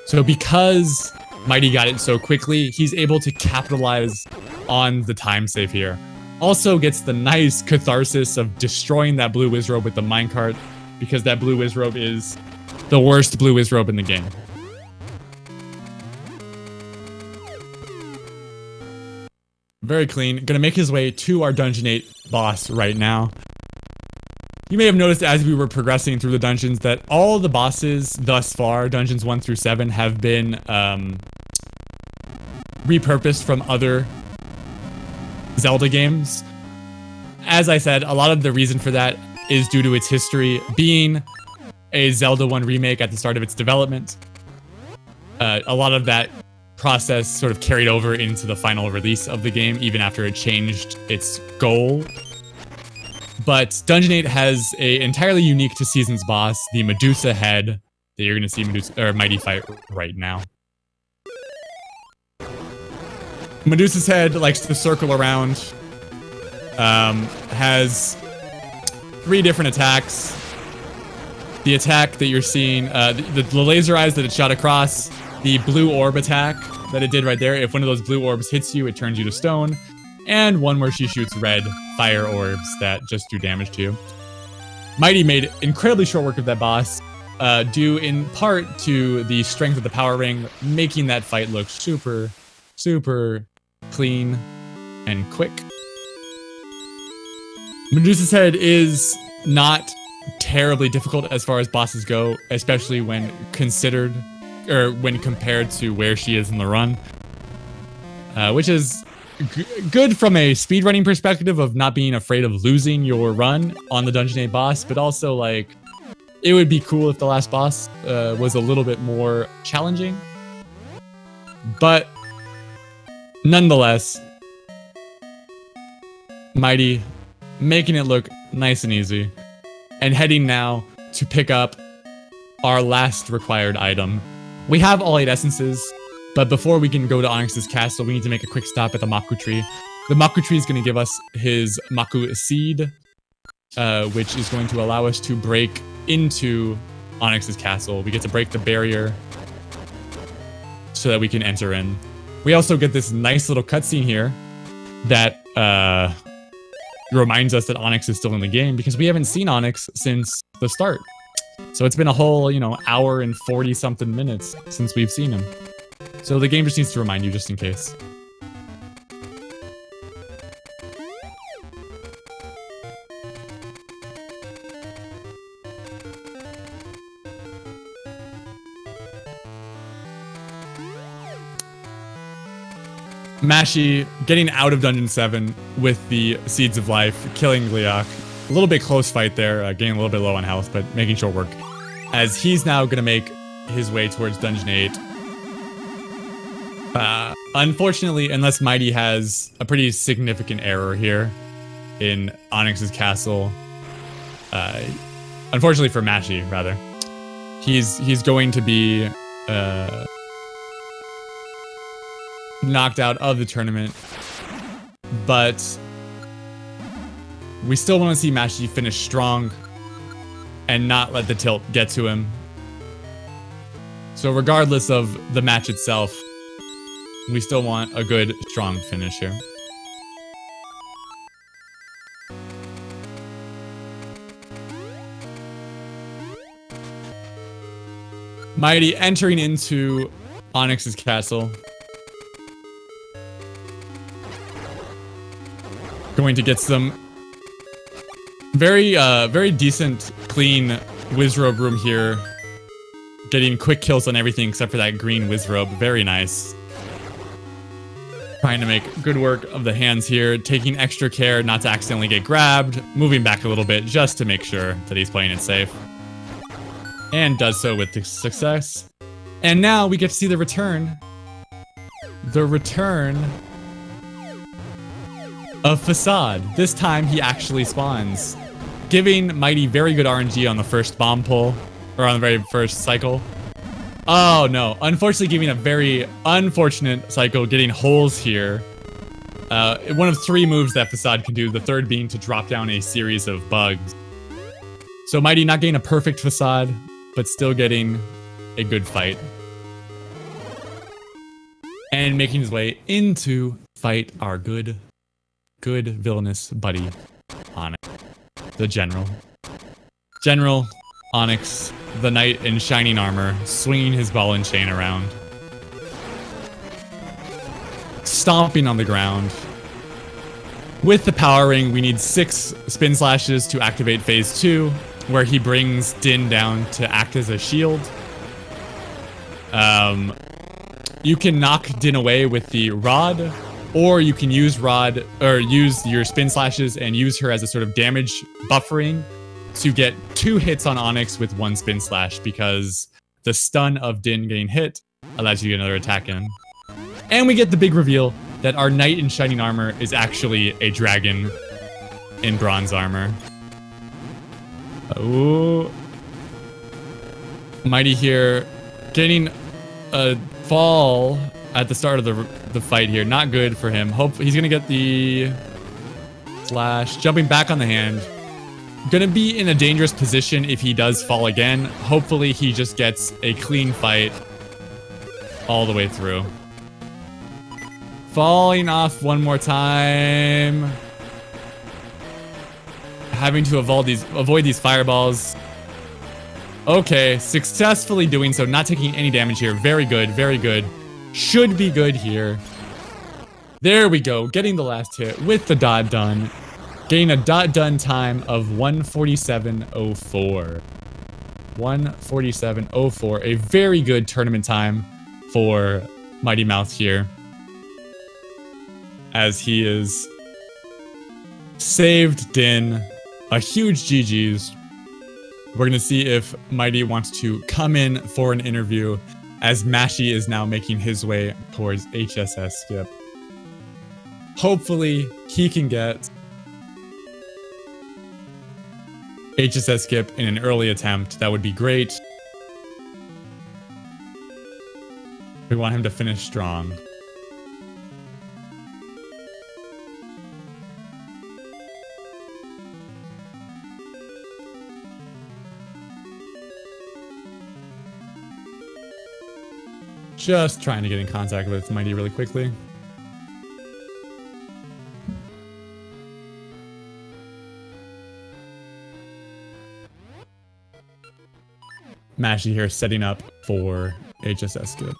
So because Mighty got it so quickly, he's able to capitalize on the time save here. Also gets the nice catharsis of destroying that blue Wizrobe with the minecart, because that blue Wizrobe is the worst blue Wizrobe in the game. Very clean. Gonna make his way to our Dungeon 8 boss right now. You may have noticed as we were progressing through the dungeons that all the bosses thus far, dungeons 1 through 7, have been repurposed from other Zelda games. As I said, a lot of the reason for that is due to its history being a Zelda 1 remake at the start of its development. A lot of that process sort of carried over into the final release of the game, even after it changed its goal. But Dungeon 8 has a entirely unique to Seasons boss, the Medusa head, that you're going to see Mighty fight right now. Medusa's head likes to circle around, has 3 different attacks. The attack that you're seeing, the laser eyes that it shot across, the blue orb attack that it did right there. If one of those blue orbs hits you, it turns you to stone. And one where she shoots red fire orbs that just do damage to you. Mighty made incredibly short work of that boss, due in part to the strength of the power ring, making that fight look super, super clean and quick. Medusa's head is not terribly difficult as far as bosses go, especially when considered, or when compared to where she is in the run, which is good from a speedrunning perspective of not being afraid of losing your run on the Dungeon 8 boss, but also, like, it would be cool if the last boss was a little bit more challenging. But nonetheless, Mighty making it look nice and easy, and heading now to pick up our last required item. We have all 8 essences, but before we can go to Onyx's castle, we need to make a quick stop at the Maku tree. The Maku tree is going to give us his Maku seed, which is going to allow us to break into Onyx's castle. We get to break the barrier so that we can enter in. We also get this nice little cutscene here that reminds us that Onyx is still in the game, because we haven't seen Onyx since the start. So it's been a whole, hour and 40-something minutes since we've seen him. So the game just needs to remind you, just in case. Mashy getting out of Dungeon 7 with the Seeds of Life, killing Gliok. A little bit close fight there, getting a little bit low on health, but making short work. As he's now going to make his way towards Dungeon 8. Unfortunately, unless Mighty has a pretty significant error here in Onyx's castle, unfortunately for Mashy, rather, he's going to be knocked out of the tournament, but we still want to see Mashy finish strong and not let the tilt get to him. So regardless of the match itself, we still want a good, strong finish here. Mighty entering into Onyx's castle. Going to get some very decent, clean Wizrobe room here. Getting quick kills on everything except for that green Wizrobe. Very nice. Trying to make good work of the hands here. Taking extra care not to accidentally get grabbed. Moving back a little bit just to make sure that he's playing it safe. And does so with success. And now we get to see the return. The return of Facade. This time he actually spawns, giving Mighty very good RNG on the first bomb pull, or on the very first cycle. Oh no, unfortunately giving a very unfortunate cycle, getting holes here. One of 3 moves that Facade can do, the third being to drop down a series of bugs. So Mighty not getting a perfect Facade, but still getting a good fight. And making his way into fight our good villainous buddy, Onyx, the General. General Onyx, the knight in shining armor, swinging his ball and chain around. Stomping on the ground. With the power ring, we need 6 spin slashes to activate phase 2, where he brings Din down to act as a shield. You can knock Din away with the rod, or you can use use your spin slashes and use her as a sort of damage buffering to get 2 hits on Onyx with 1 spin slash, because the stun of Din getting hit allows you to get another attack in. And we get the big reveal that our knight in shining armor is actually a dragon in bronze armor. Ooh. Mighty here getting a fall at the start of the fight here. Not good for him. Hope he's gonna get the slash. Jumping back on the hand. Gonna be in a dangerous position if he does fall again. Hopefully he just gets a clean fight all the way through. Falling off one more time. Having to avoid these fireballs. Okay, successfully doing so, not taking any damage here. Very good, very good. Should be good here. There we go, getting the last hit with the dot done. Getting a dot done time of 1:47:04. 1:47:04, a very good tournament time for Mighty Mouth here. As he is saved Din. A huge GG's. We're gonna see if Mighty wants to come in for an interview, as Mashy is now making his way towards HSS Skip. Hopefully he can get HSS Skip in an early attempt. That would be great. We want him to finish strong. Just trying to get in contact with Mighty really quickly. Mashy here setting up for HSS Skip.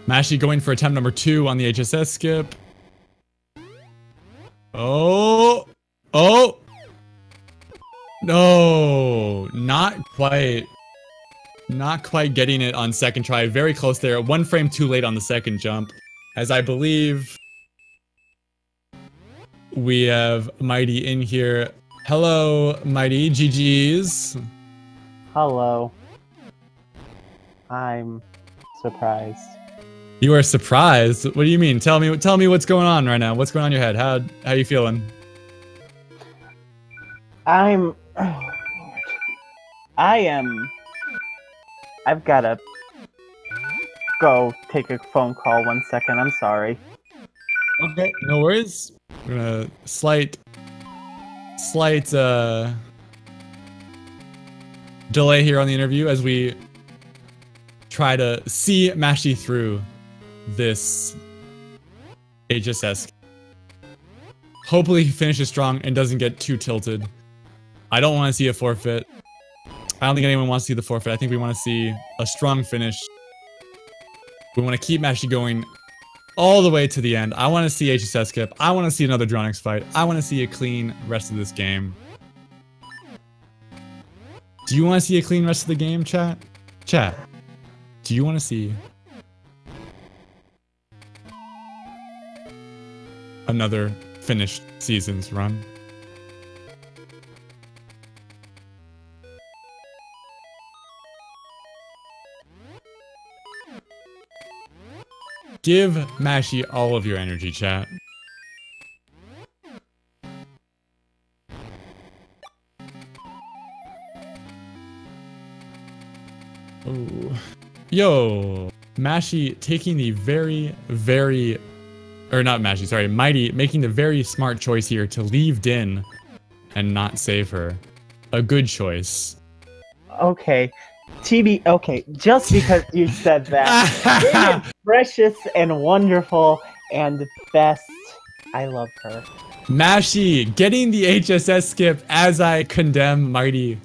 Mashy going for attempt number 2 on the HSS Skip. Oh! Oh! No! Not quite. Not quite getting it on second try. Very close there. 1 frame too late on the second jump. As I believe we have Mighty in here. Hello, Mighty. GG's. Hello. I'm surprised. You are surprised? What do you mean? Tell me what's going on right now. What's going on in your head? How you feeling? I've gotta go take a phone call 1 second. I'm sorry. Okay, no worries. We're gonna slight delay here on the interview as we try to see Mashy through this HSS. Hopefully he finishes strong and doesn't get too tilted. I don't want to see a forfeit. I don't think anyone wants to see the forfeit. I think we want to see a strong finish. We want to keep Mashy going all the way to the end. I want to see HSS Skip. I want to see another Dronix fight. I want to see a clean rest of this game. Do you want to see a clean rest of the game, chat? Chat. Do you want to see another finished season's run? Give Mashy all of your energy, chat. Oh. Yo, Mashy taking the or not Mashy, sorry, Mighty making the very smart choice here to leave Din and not save her. A good choice. Okay. Okay, just because you said that. It is precious and wonderful and best. I love her. Mashy getting the HSS skip as I condemn Mighty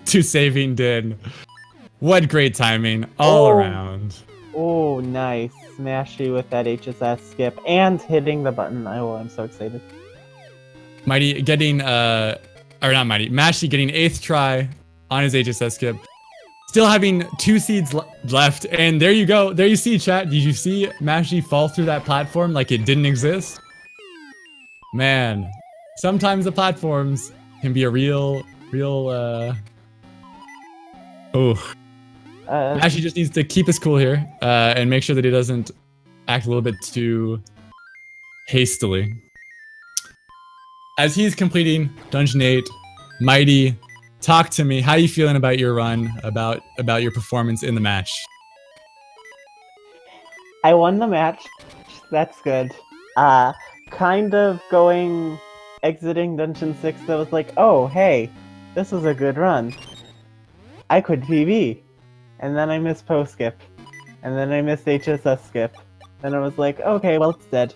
to saving Din. What great timing all around. Oh, nice. Mashy with that HSS skip and hitting the button. Oh, I'm so excited. Mighty getting, or not Mighty, Mashy getting 8th try on his HSS skip. Still having 2 seeds left, and there you go. There you see, chat. Did you see Mashy fall through that platform like it didn't exist? Man, sometimes the platforms can be a real, Mashy just needs to keep his cool here, and make sure that he doesn't act a little bit too hastily. As he's completing Dungeon 8, Mighty, talk to me. How are you feeling about your run, about your performance in the match? I won the match. That's good. Kind of exiting Dungeon 6, I was like, oh, hey, this was a good run. I could PB. And then I missed post skip. And then I missed HSS skip. Then I was like, okay, well, it's dead.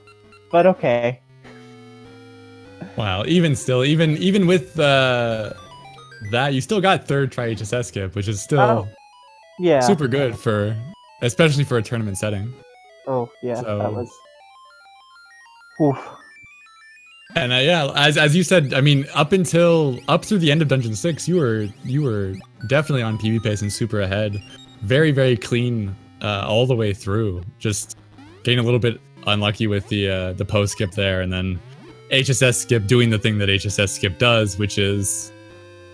But okay. Wow, even still, even with that, you still got 3rd try HSS skip, which is still super good especially for a tournament setting. Oh, yeah, so, that was... Oof. And yeah, as you said, I mean, up through the end of Dungeon 6, you were definitely on PB pace and super ahead. Very, very clean all the way through. Just getting a little bit unlucky with the post skip there, and then HSS skip doing the thing that HSS skip does, which is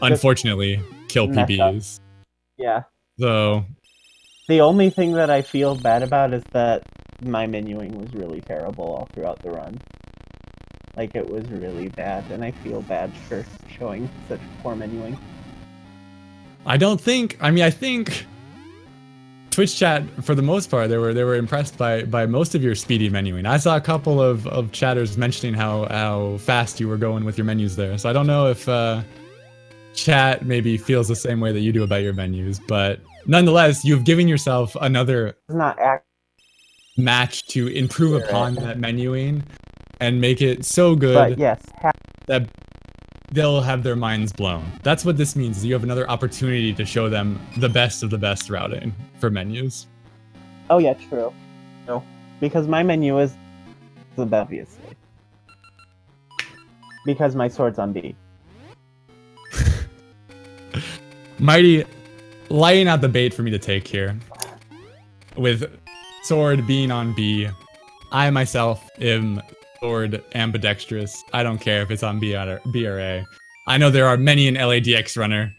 unfortunately kill PBs. Yeah. So the only thing that I feel bad about is that my menuing was really terrible all throughout the run. Like, it was really bad, and I feel bad for showing such poor menuing. I think Twitch chat, for the most part, they were impressed by most of your speedy menuing. I saw a couple of chatters mentioning how fast you were going with your menus there. So I don't know if chat maybe feels the same way that you do about your menus, but nonetheless, you've given yourself another match to improve upon that menuing and make it so good that they'll have their minds blown. That's what this means. You have another opportunity to show them the best of the best routing for menus. Oh yeah, true. No, because my menu is obviously because my sword's on B. Mighty laying out the bait for me to take here. With sword being on B, I myself am sword ambidextrous. I don't care if it's on B or A. I know there are many an LADX runner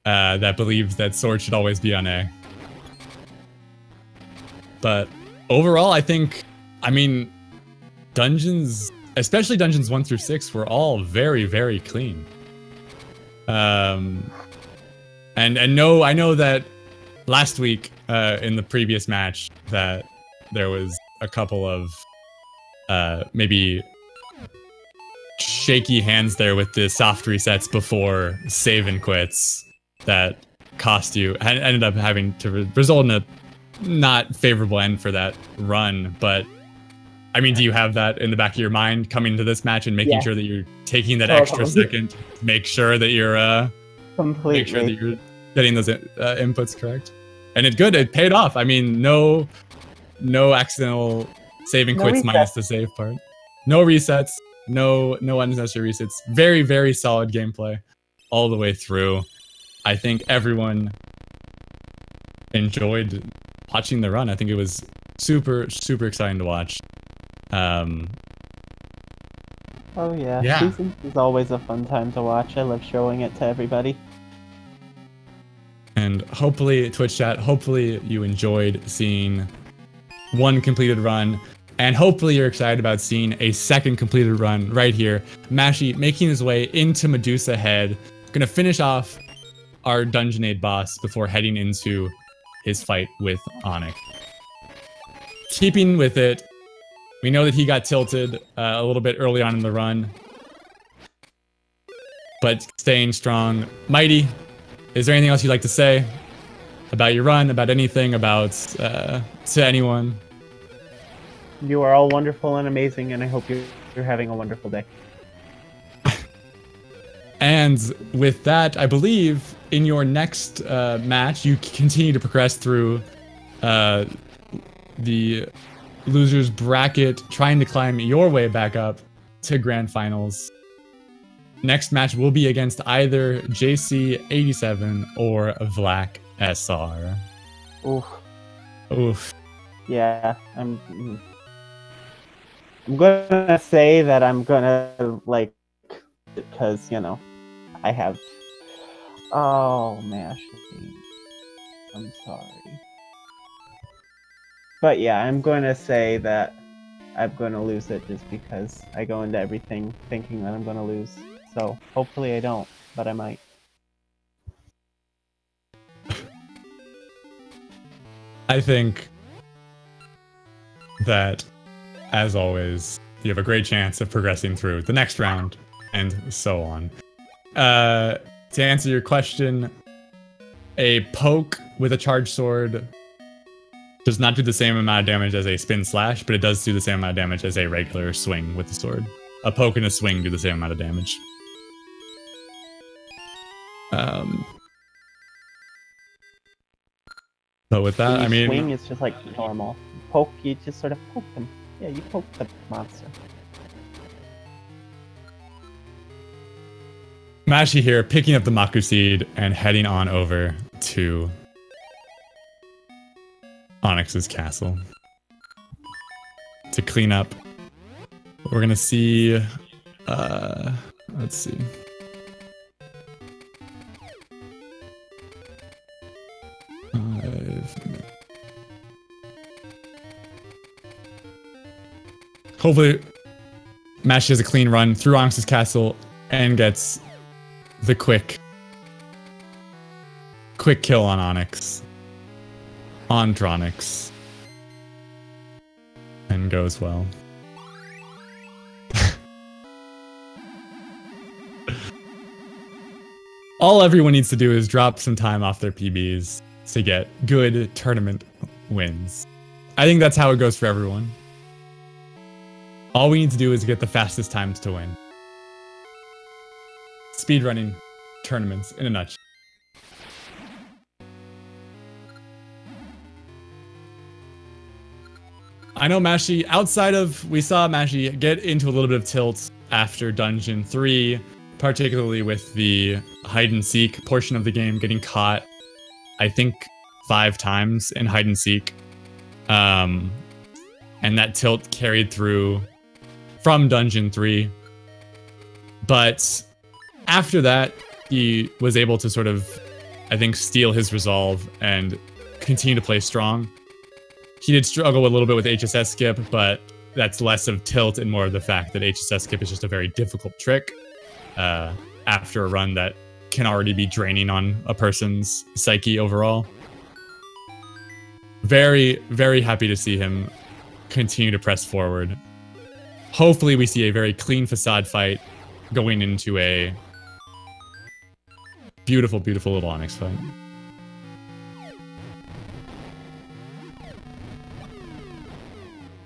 that believes that sword should always be on A. But overall, I mean, dungeons, especially dungeons 1 through 6, were all very, very clean. And no, I know that last week in the previous match that there was a couple of maybe shaky hands there with the soft resets before save and quits that cost you, ended up having to result in a not favorable end for that run. But I mean, do you have that in the back of your mind coming to this match and making sure that you're taking that extra second to make sure that you're make sure that you're getting those inputs correct? And it's good, it paid off. I mean, no accidental save and quits minus the save part. No resets, no unnecessary resets. Very, very solid gameplay all the way through. I think everyone enjoyed watching the run. I think it was super, super exciting to watch. Oh yeah. Season is always a fun time to watch. I love showing it to everybody. And hopefully, Twitch chat, hopefully you enjoyed seeing one completed run. And hopefully you're excited about seeing a second completed run right here. Mashy making his way into Medusa Head. Gonna finish off our Dungeonade boss before heading into his fight with Onyx. Keeping with it, we know that he got tilted a little bit early on in the run, but staying strong. Mighty, is there anything else you'd like to say about your run, about anything, about to anyone? You are all wonderful and amazing, and I hope you're having a wonderful day. And with that, I believe in your next match, you continue to progress through the losers bracket, trying to climb your way back up to grand finals. Next match will be against either JC87 or Vlak SR. Oof. Oof. Yeah, I'm gonna say that I'm gonna, like, because, you know, I have... Oh, mashy. I'm sorry. But yeah, I'm gonna say that I'm gonna lose it just because I go into everything thinking that I'm gonna lose. So, hopefully I don't, but I might. I think that, as always, you have a great chance of progressing through the next round, and so on. To answer your question, a poke with a charged sword does not do the same amount of damage as a spin slash, but it does do the same amount of damage as a regular swing with the sword. A poke and a swing do the same amount of damage. But with that, I mean... Swing is just like normal. Poke, you just sort of poke them. Yeah, you poke the monster. Mashy here, picking up the Maku Seed and heading on over to Onyx's castle to clean up. We're gonna see, let's see. Hopefully, Mashy has a clean run through Onyx's castle and gets the quick kill on Onyx. On Dronix. And goes well. All everyone needs to do is drop some time off their PBs to get good tournament wins. I think that's how it goes for everyone. All we need to do is get the fastest times to win. Speedrunning tournaments in a nutshell. I know Mashy, we saw Mashy get into a little bit of tilt after Dungeon 3, particularly with the hide and seek portion of the game, getting caught, I think, 5 times in hide and seek. And that tilt carried through from Dungeon 3. But after that, he was able to sort of, I think, steal his resolve and continue to play strong. He did struggle a little bit with HSS skip, but that's less of tilt and more of the fact that HSS skip is just a very difficult trick after a run that can already be draining on a person's psyche overall. Very, very happy to see him continue to press forward. Hopefully we see a very clean facade fight going into a beautiful, beautiful little Onyx fight.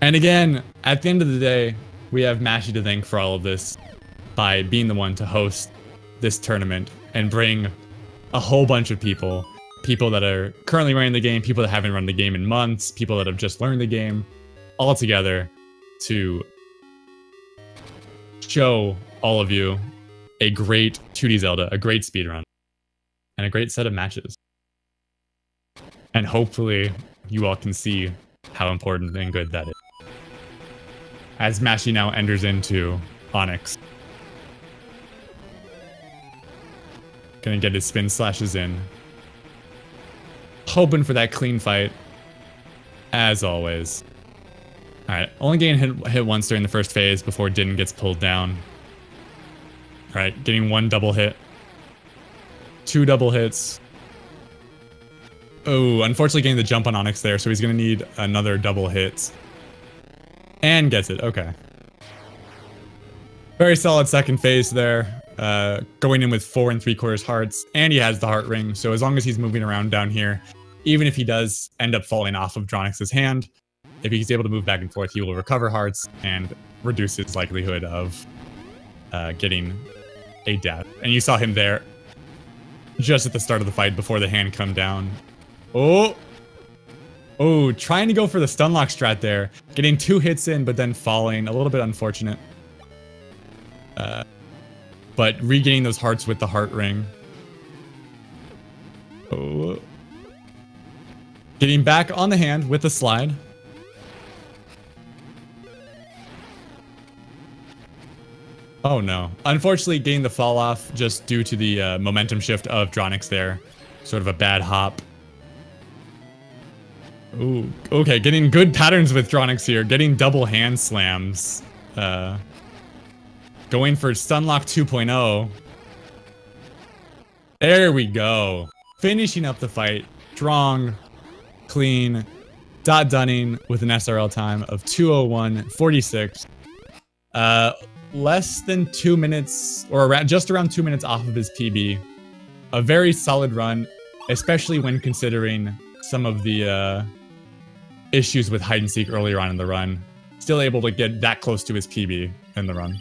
And again, at the end of the day, we have Mashy to thank for all of this by being the one to host this tournament and bring a whole bunch of people. People that are currently running the game, people that haven't run the game in months, people that have just learned the game, all together to show all of you a great 2D Zelda, a great speedrun, and a great set of matches. And hopefully you all can see how important and good that is. As Mashy now enters into Onyx. Gonna get his spin slashes in. Hoping for that clean fight, as always. All right, only getting hit once during the first phase before Din gets pulled down. All right, getting 1 double hit. 2 double hits. Oh, unfortunately getting the jump on Onyx there, so he's going to need another double hit. And gets it, okay. Very solid second phase there. Going in with 4 3/4 hearts, and he has the heart ring, so as long as he's moving around down here, even if he does end up falling off of Dronix's hand, if he's able to move back and forth, he will recover hearts and reduce his likelihood of getting a death. And you saw him there just at the start of the fight before the hand come down. Oh! Oh, trying to go for the stun lock strat there. Getting 2 hits in, but then falling. A little bit unfortunate. But regaining those hearts with the heart ring. Oh. Getting back on the hand with the slide. Oh no. Unfortunately, getting the fall off just due to the momentum shift of Dronix there. Sort of a bad hop. Ooh, okay, getting good patterns with Dronix here. Getting double hand slams. Going for Stunlock 2.0. There we go. Finishing up the fight. Strong, clean, dot dunning with an SRL time of 2:01:46. Less than 2 minutes, or around, just around 2 minutes off of his PB. A very solid run, especially when considering some of the issues with hide and seek earlier on in the run. Still able to get that close to his PB in the run.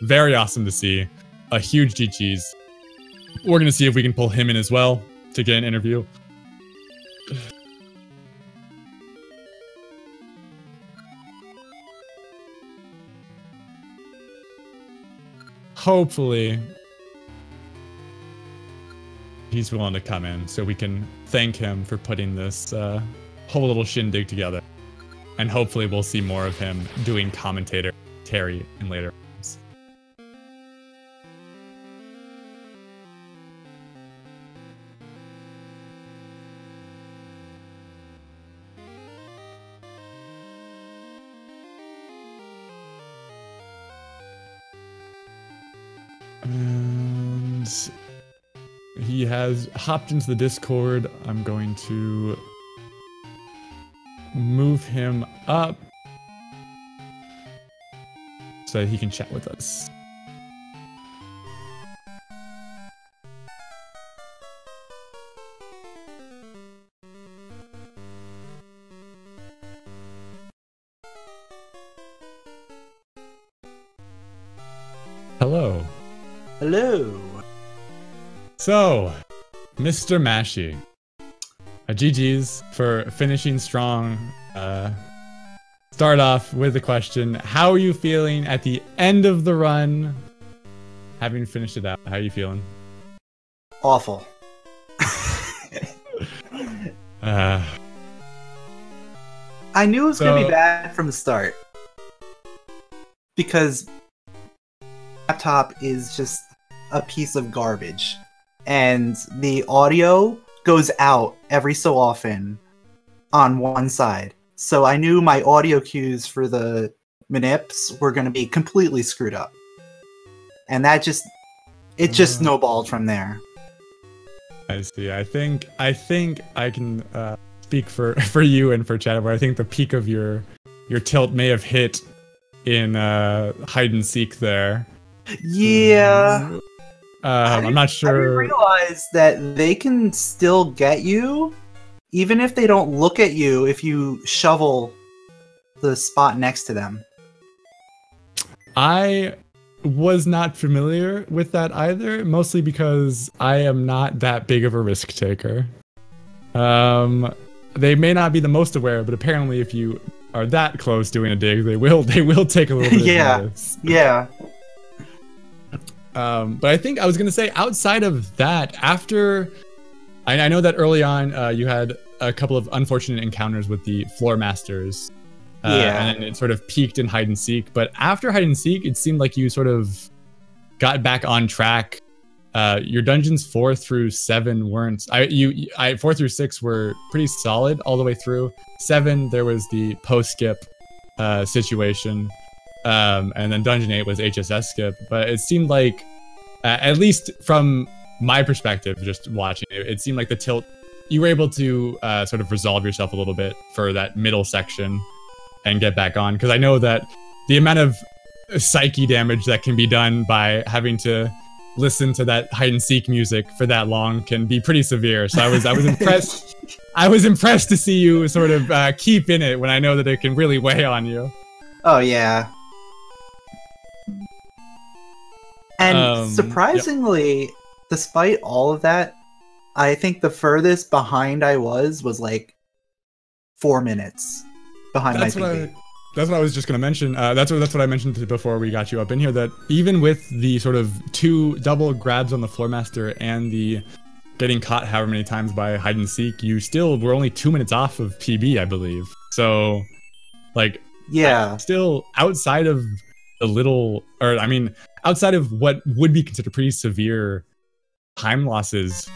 Very awesome to see. A huge GG's. We're going to see if we can pull him in as well to get an interview. Hopefully, he's willing to come in so we can thank him for putting this whole little shindig together. And hopefully we'll see more of him doing commentator Terry in later. And he has hopped into the Discord. I'm going to move him up so that he can chat with us. Hello. Hello. So, Mr. Mashy. GG's for finishing strong. Start off with the question, how are you feeling at the end of the run? Having finished it out, how are you feeling? Awful. I knew it was going to be bad from the start. Because laptop is just a piece of garbage. And the audio goes out every so often on one side. So I knew my audio cues for the manips were going to be completely screwed up. And that just, it just snowballed from there. I see. I think I can speak for you and for Chad, where I think the peak of your tilt may have hit in hide and seek there. Yeah. I'm not sure. I didn't realize that they can still get you, even if they don't look at you, if you shovel the spot next to them. I was not familiar with that either, mostly because I am not that big of a risk taker. They may not be the most aware, but apparently if you are that close doing a dig, they will take a little bit of notice. Yeah. But I think I was gonna say, outside of that, after I know that early on you had a couple of unfortunate encounters with the floor masters, and it sort of peaked in hide and seek. But after hide and seek, it seemed like you sort of got back on track. Your dungeons 4 through 7 weren't. 4 through 6 were pretty solid all the way through. 7, there was the post skip situation, and then Dungeon 8 was HSS skip. But it seemed like, at least from my perspective, just watching it, it seemed like the tilt, you were able to sort of resolve yourself a little bit for that middle section and get back on. Because I know that the amount of psyche damage that can be done by having to listen to that hide and seek music for that long can be pretty severe. So I was impressed. I was impressed to see you sort of keep in it when I know that it can really weigh on you. Oh yeah. And surprisingly, despite all of that, I think the furthest behind I was like 4 minutes behind my PB. That's what I was just going to mention. That's what I mentioned before we got you up in here, that even with the sort of 2 double grabs on the Floor Master and the getting caught however many times by hide and seek, you still were only 2 minutes off of PB, I believe. So, like, yeah, still outside of the little, or I mean, outside of what would be considered pretty severe time losses,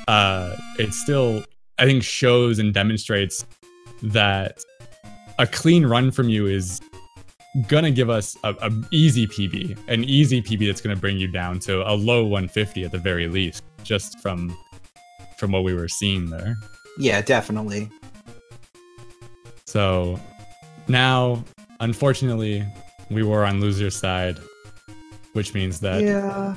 it still, I think, shows and demonstrates that a clean run from you is gonna give us a easy PB, an easy PB that's gonna bring you down to a low 150 at the very least, just from what we were seeing there. Yeah, definitely. So now, unfortunately, we were on loser's side, which means that yeah.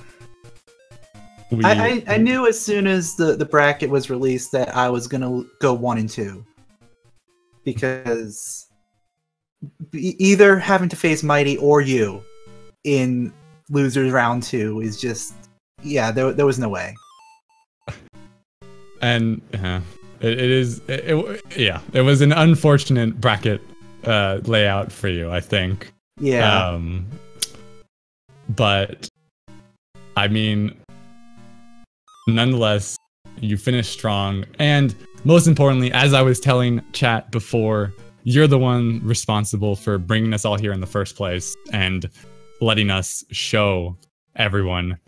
I knew as soon as the bracket was released that I was gonna go 1 and 2, because either having to face Mighty or you in losers round 2 is just, yeah, there was no way. And it was an unfortunate bracket layout for you, I think. Yeah. But I mean, nonetheless, you finished strong, and most importantly, as I was telling chat before, you're the one responsible for bringing us all here in the first place and letting us show everyone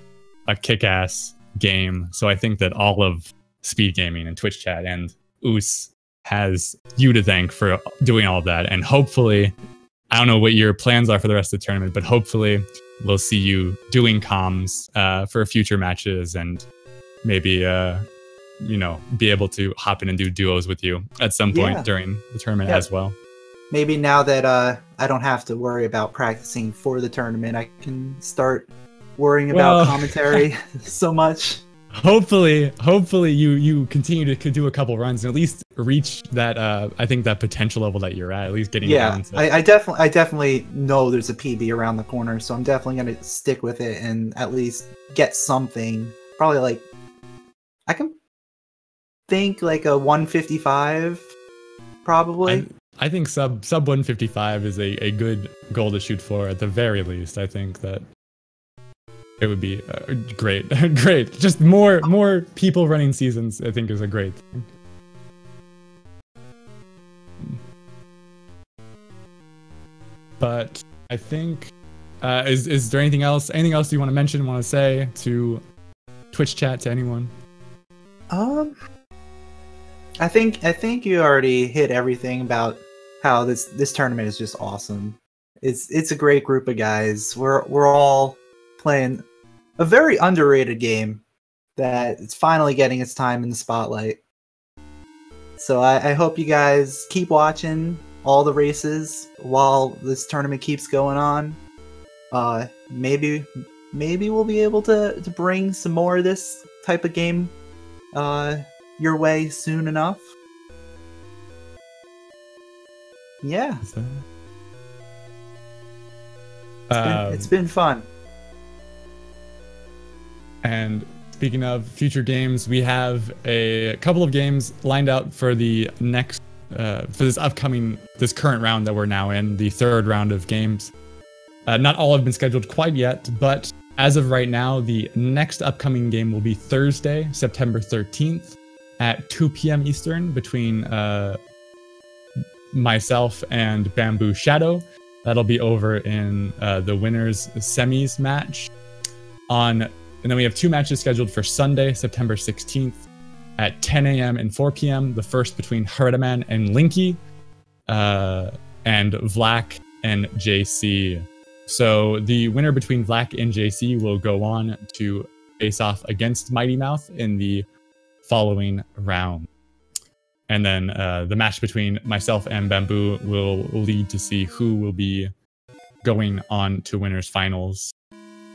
a kick-ass game. So I think that all of Speed Gaming and Twitch chat and Oos has you to thank for doing all of that. And hopefully, I don't know what your plans are for the rest of the tournament, but hopefully we'll see you doing comms for future matches, and maybe you know, be able to hop in and do duos with you at some point during the tournament as well. Maybe now that I don't have to worry about practicing for the tournament, I can start worrying about commentary so much. Hopefully you continue to do a couple runs and at least reach that I think that potential level that you're at least getting. Yeah, I definitely know there's a PB around the corner, so I'm definitely gonna stick with it and at least get something. Probably like, I can think like a 155, probably. I think sub 155 is a good goal to shoot for at the very least. I think that it would be great. Great. Just more people running seasons, I think, is a great thing. But I think, is there anything else you want to mention, want to say to Twitch chat, to anyone? I think you already hit everything about how this tournament is just awesome. It's a great group of guys. We're all playing a very underrated game that it's finally getting its time in the spotlight. So I hope you guys keep watching all the races while this tournament keeps going on. Maybe we'll be able to bring some more of this type of game your way soon enough. Yeah. It's been fun. And speaking of future games, we have a couple of games lined out for the next, for this current round that we're now in, the third round of games. Not all have been scheduled quite yet, but as of right now, the next upcoming game will be Thursday, September 13th at 2 p.m. Eastern between myself and Bamboo Shadow. That'll be over in the winners semis match. And then we have 2 matches scheduled for Sunday, September 16th at 10 a.m. and 4 p.m. The first between Herdaman and Linky, and Vlak and JC. So the winner between Vlack and JC will go on to face off against mghtymth in the following round. And then the match between myself and Bamboo will lead to see who will be going on to winners finals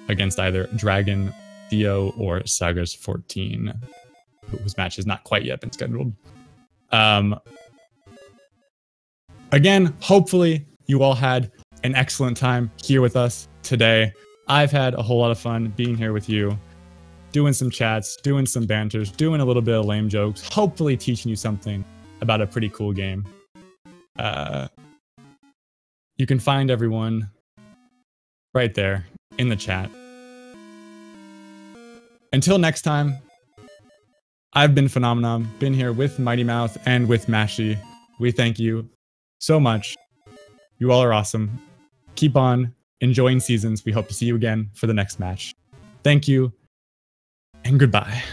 against either Dragon, Theo, or Sagas 14, whose match has not quite yet been scheduled. Again, hopefully you all had an excellent time here with us today. I've had a whole lot of fun being here with you, doing some chats, doing some banters, doing a little bit of lame jokes, hopefully teaching you something about a pretty cool game. You can find everyone right there in the chat. Until next time, I've been Phenomenon, been here with mghtymth and with Mashy. We thank you so much. You all are awesome. Keep on enjoying seasons. We hope to see you again for the next match. Thank you, and goodbye.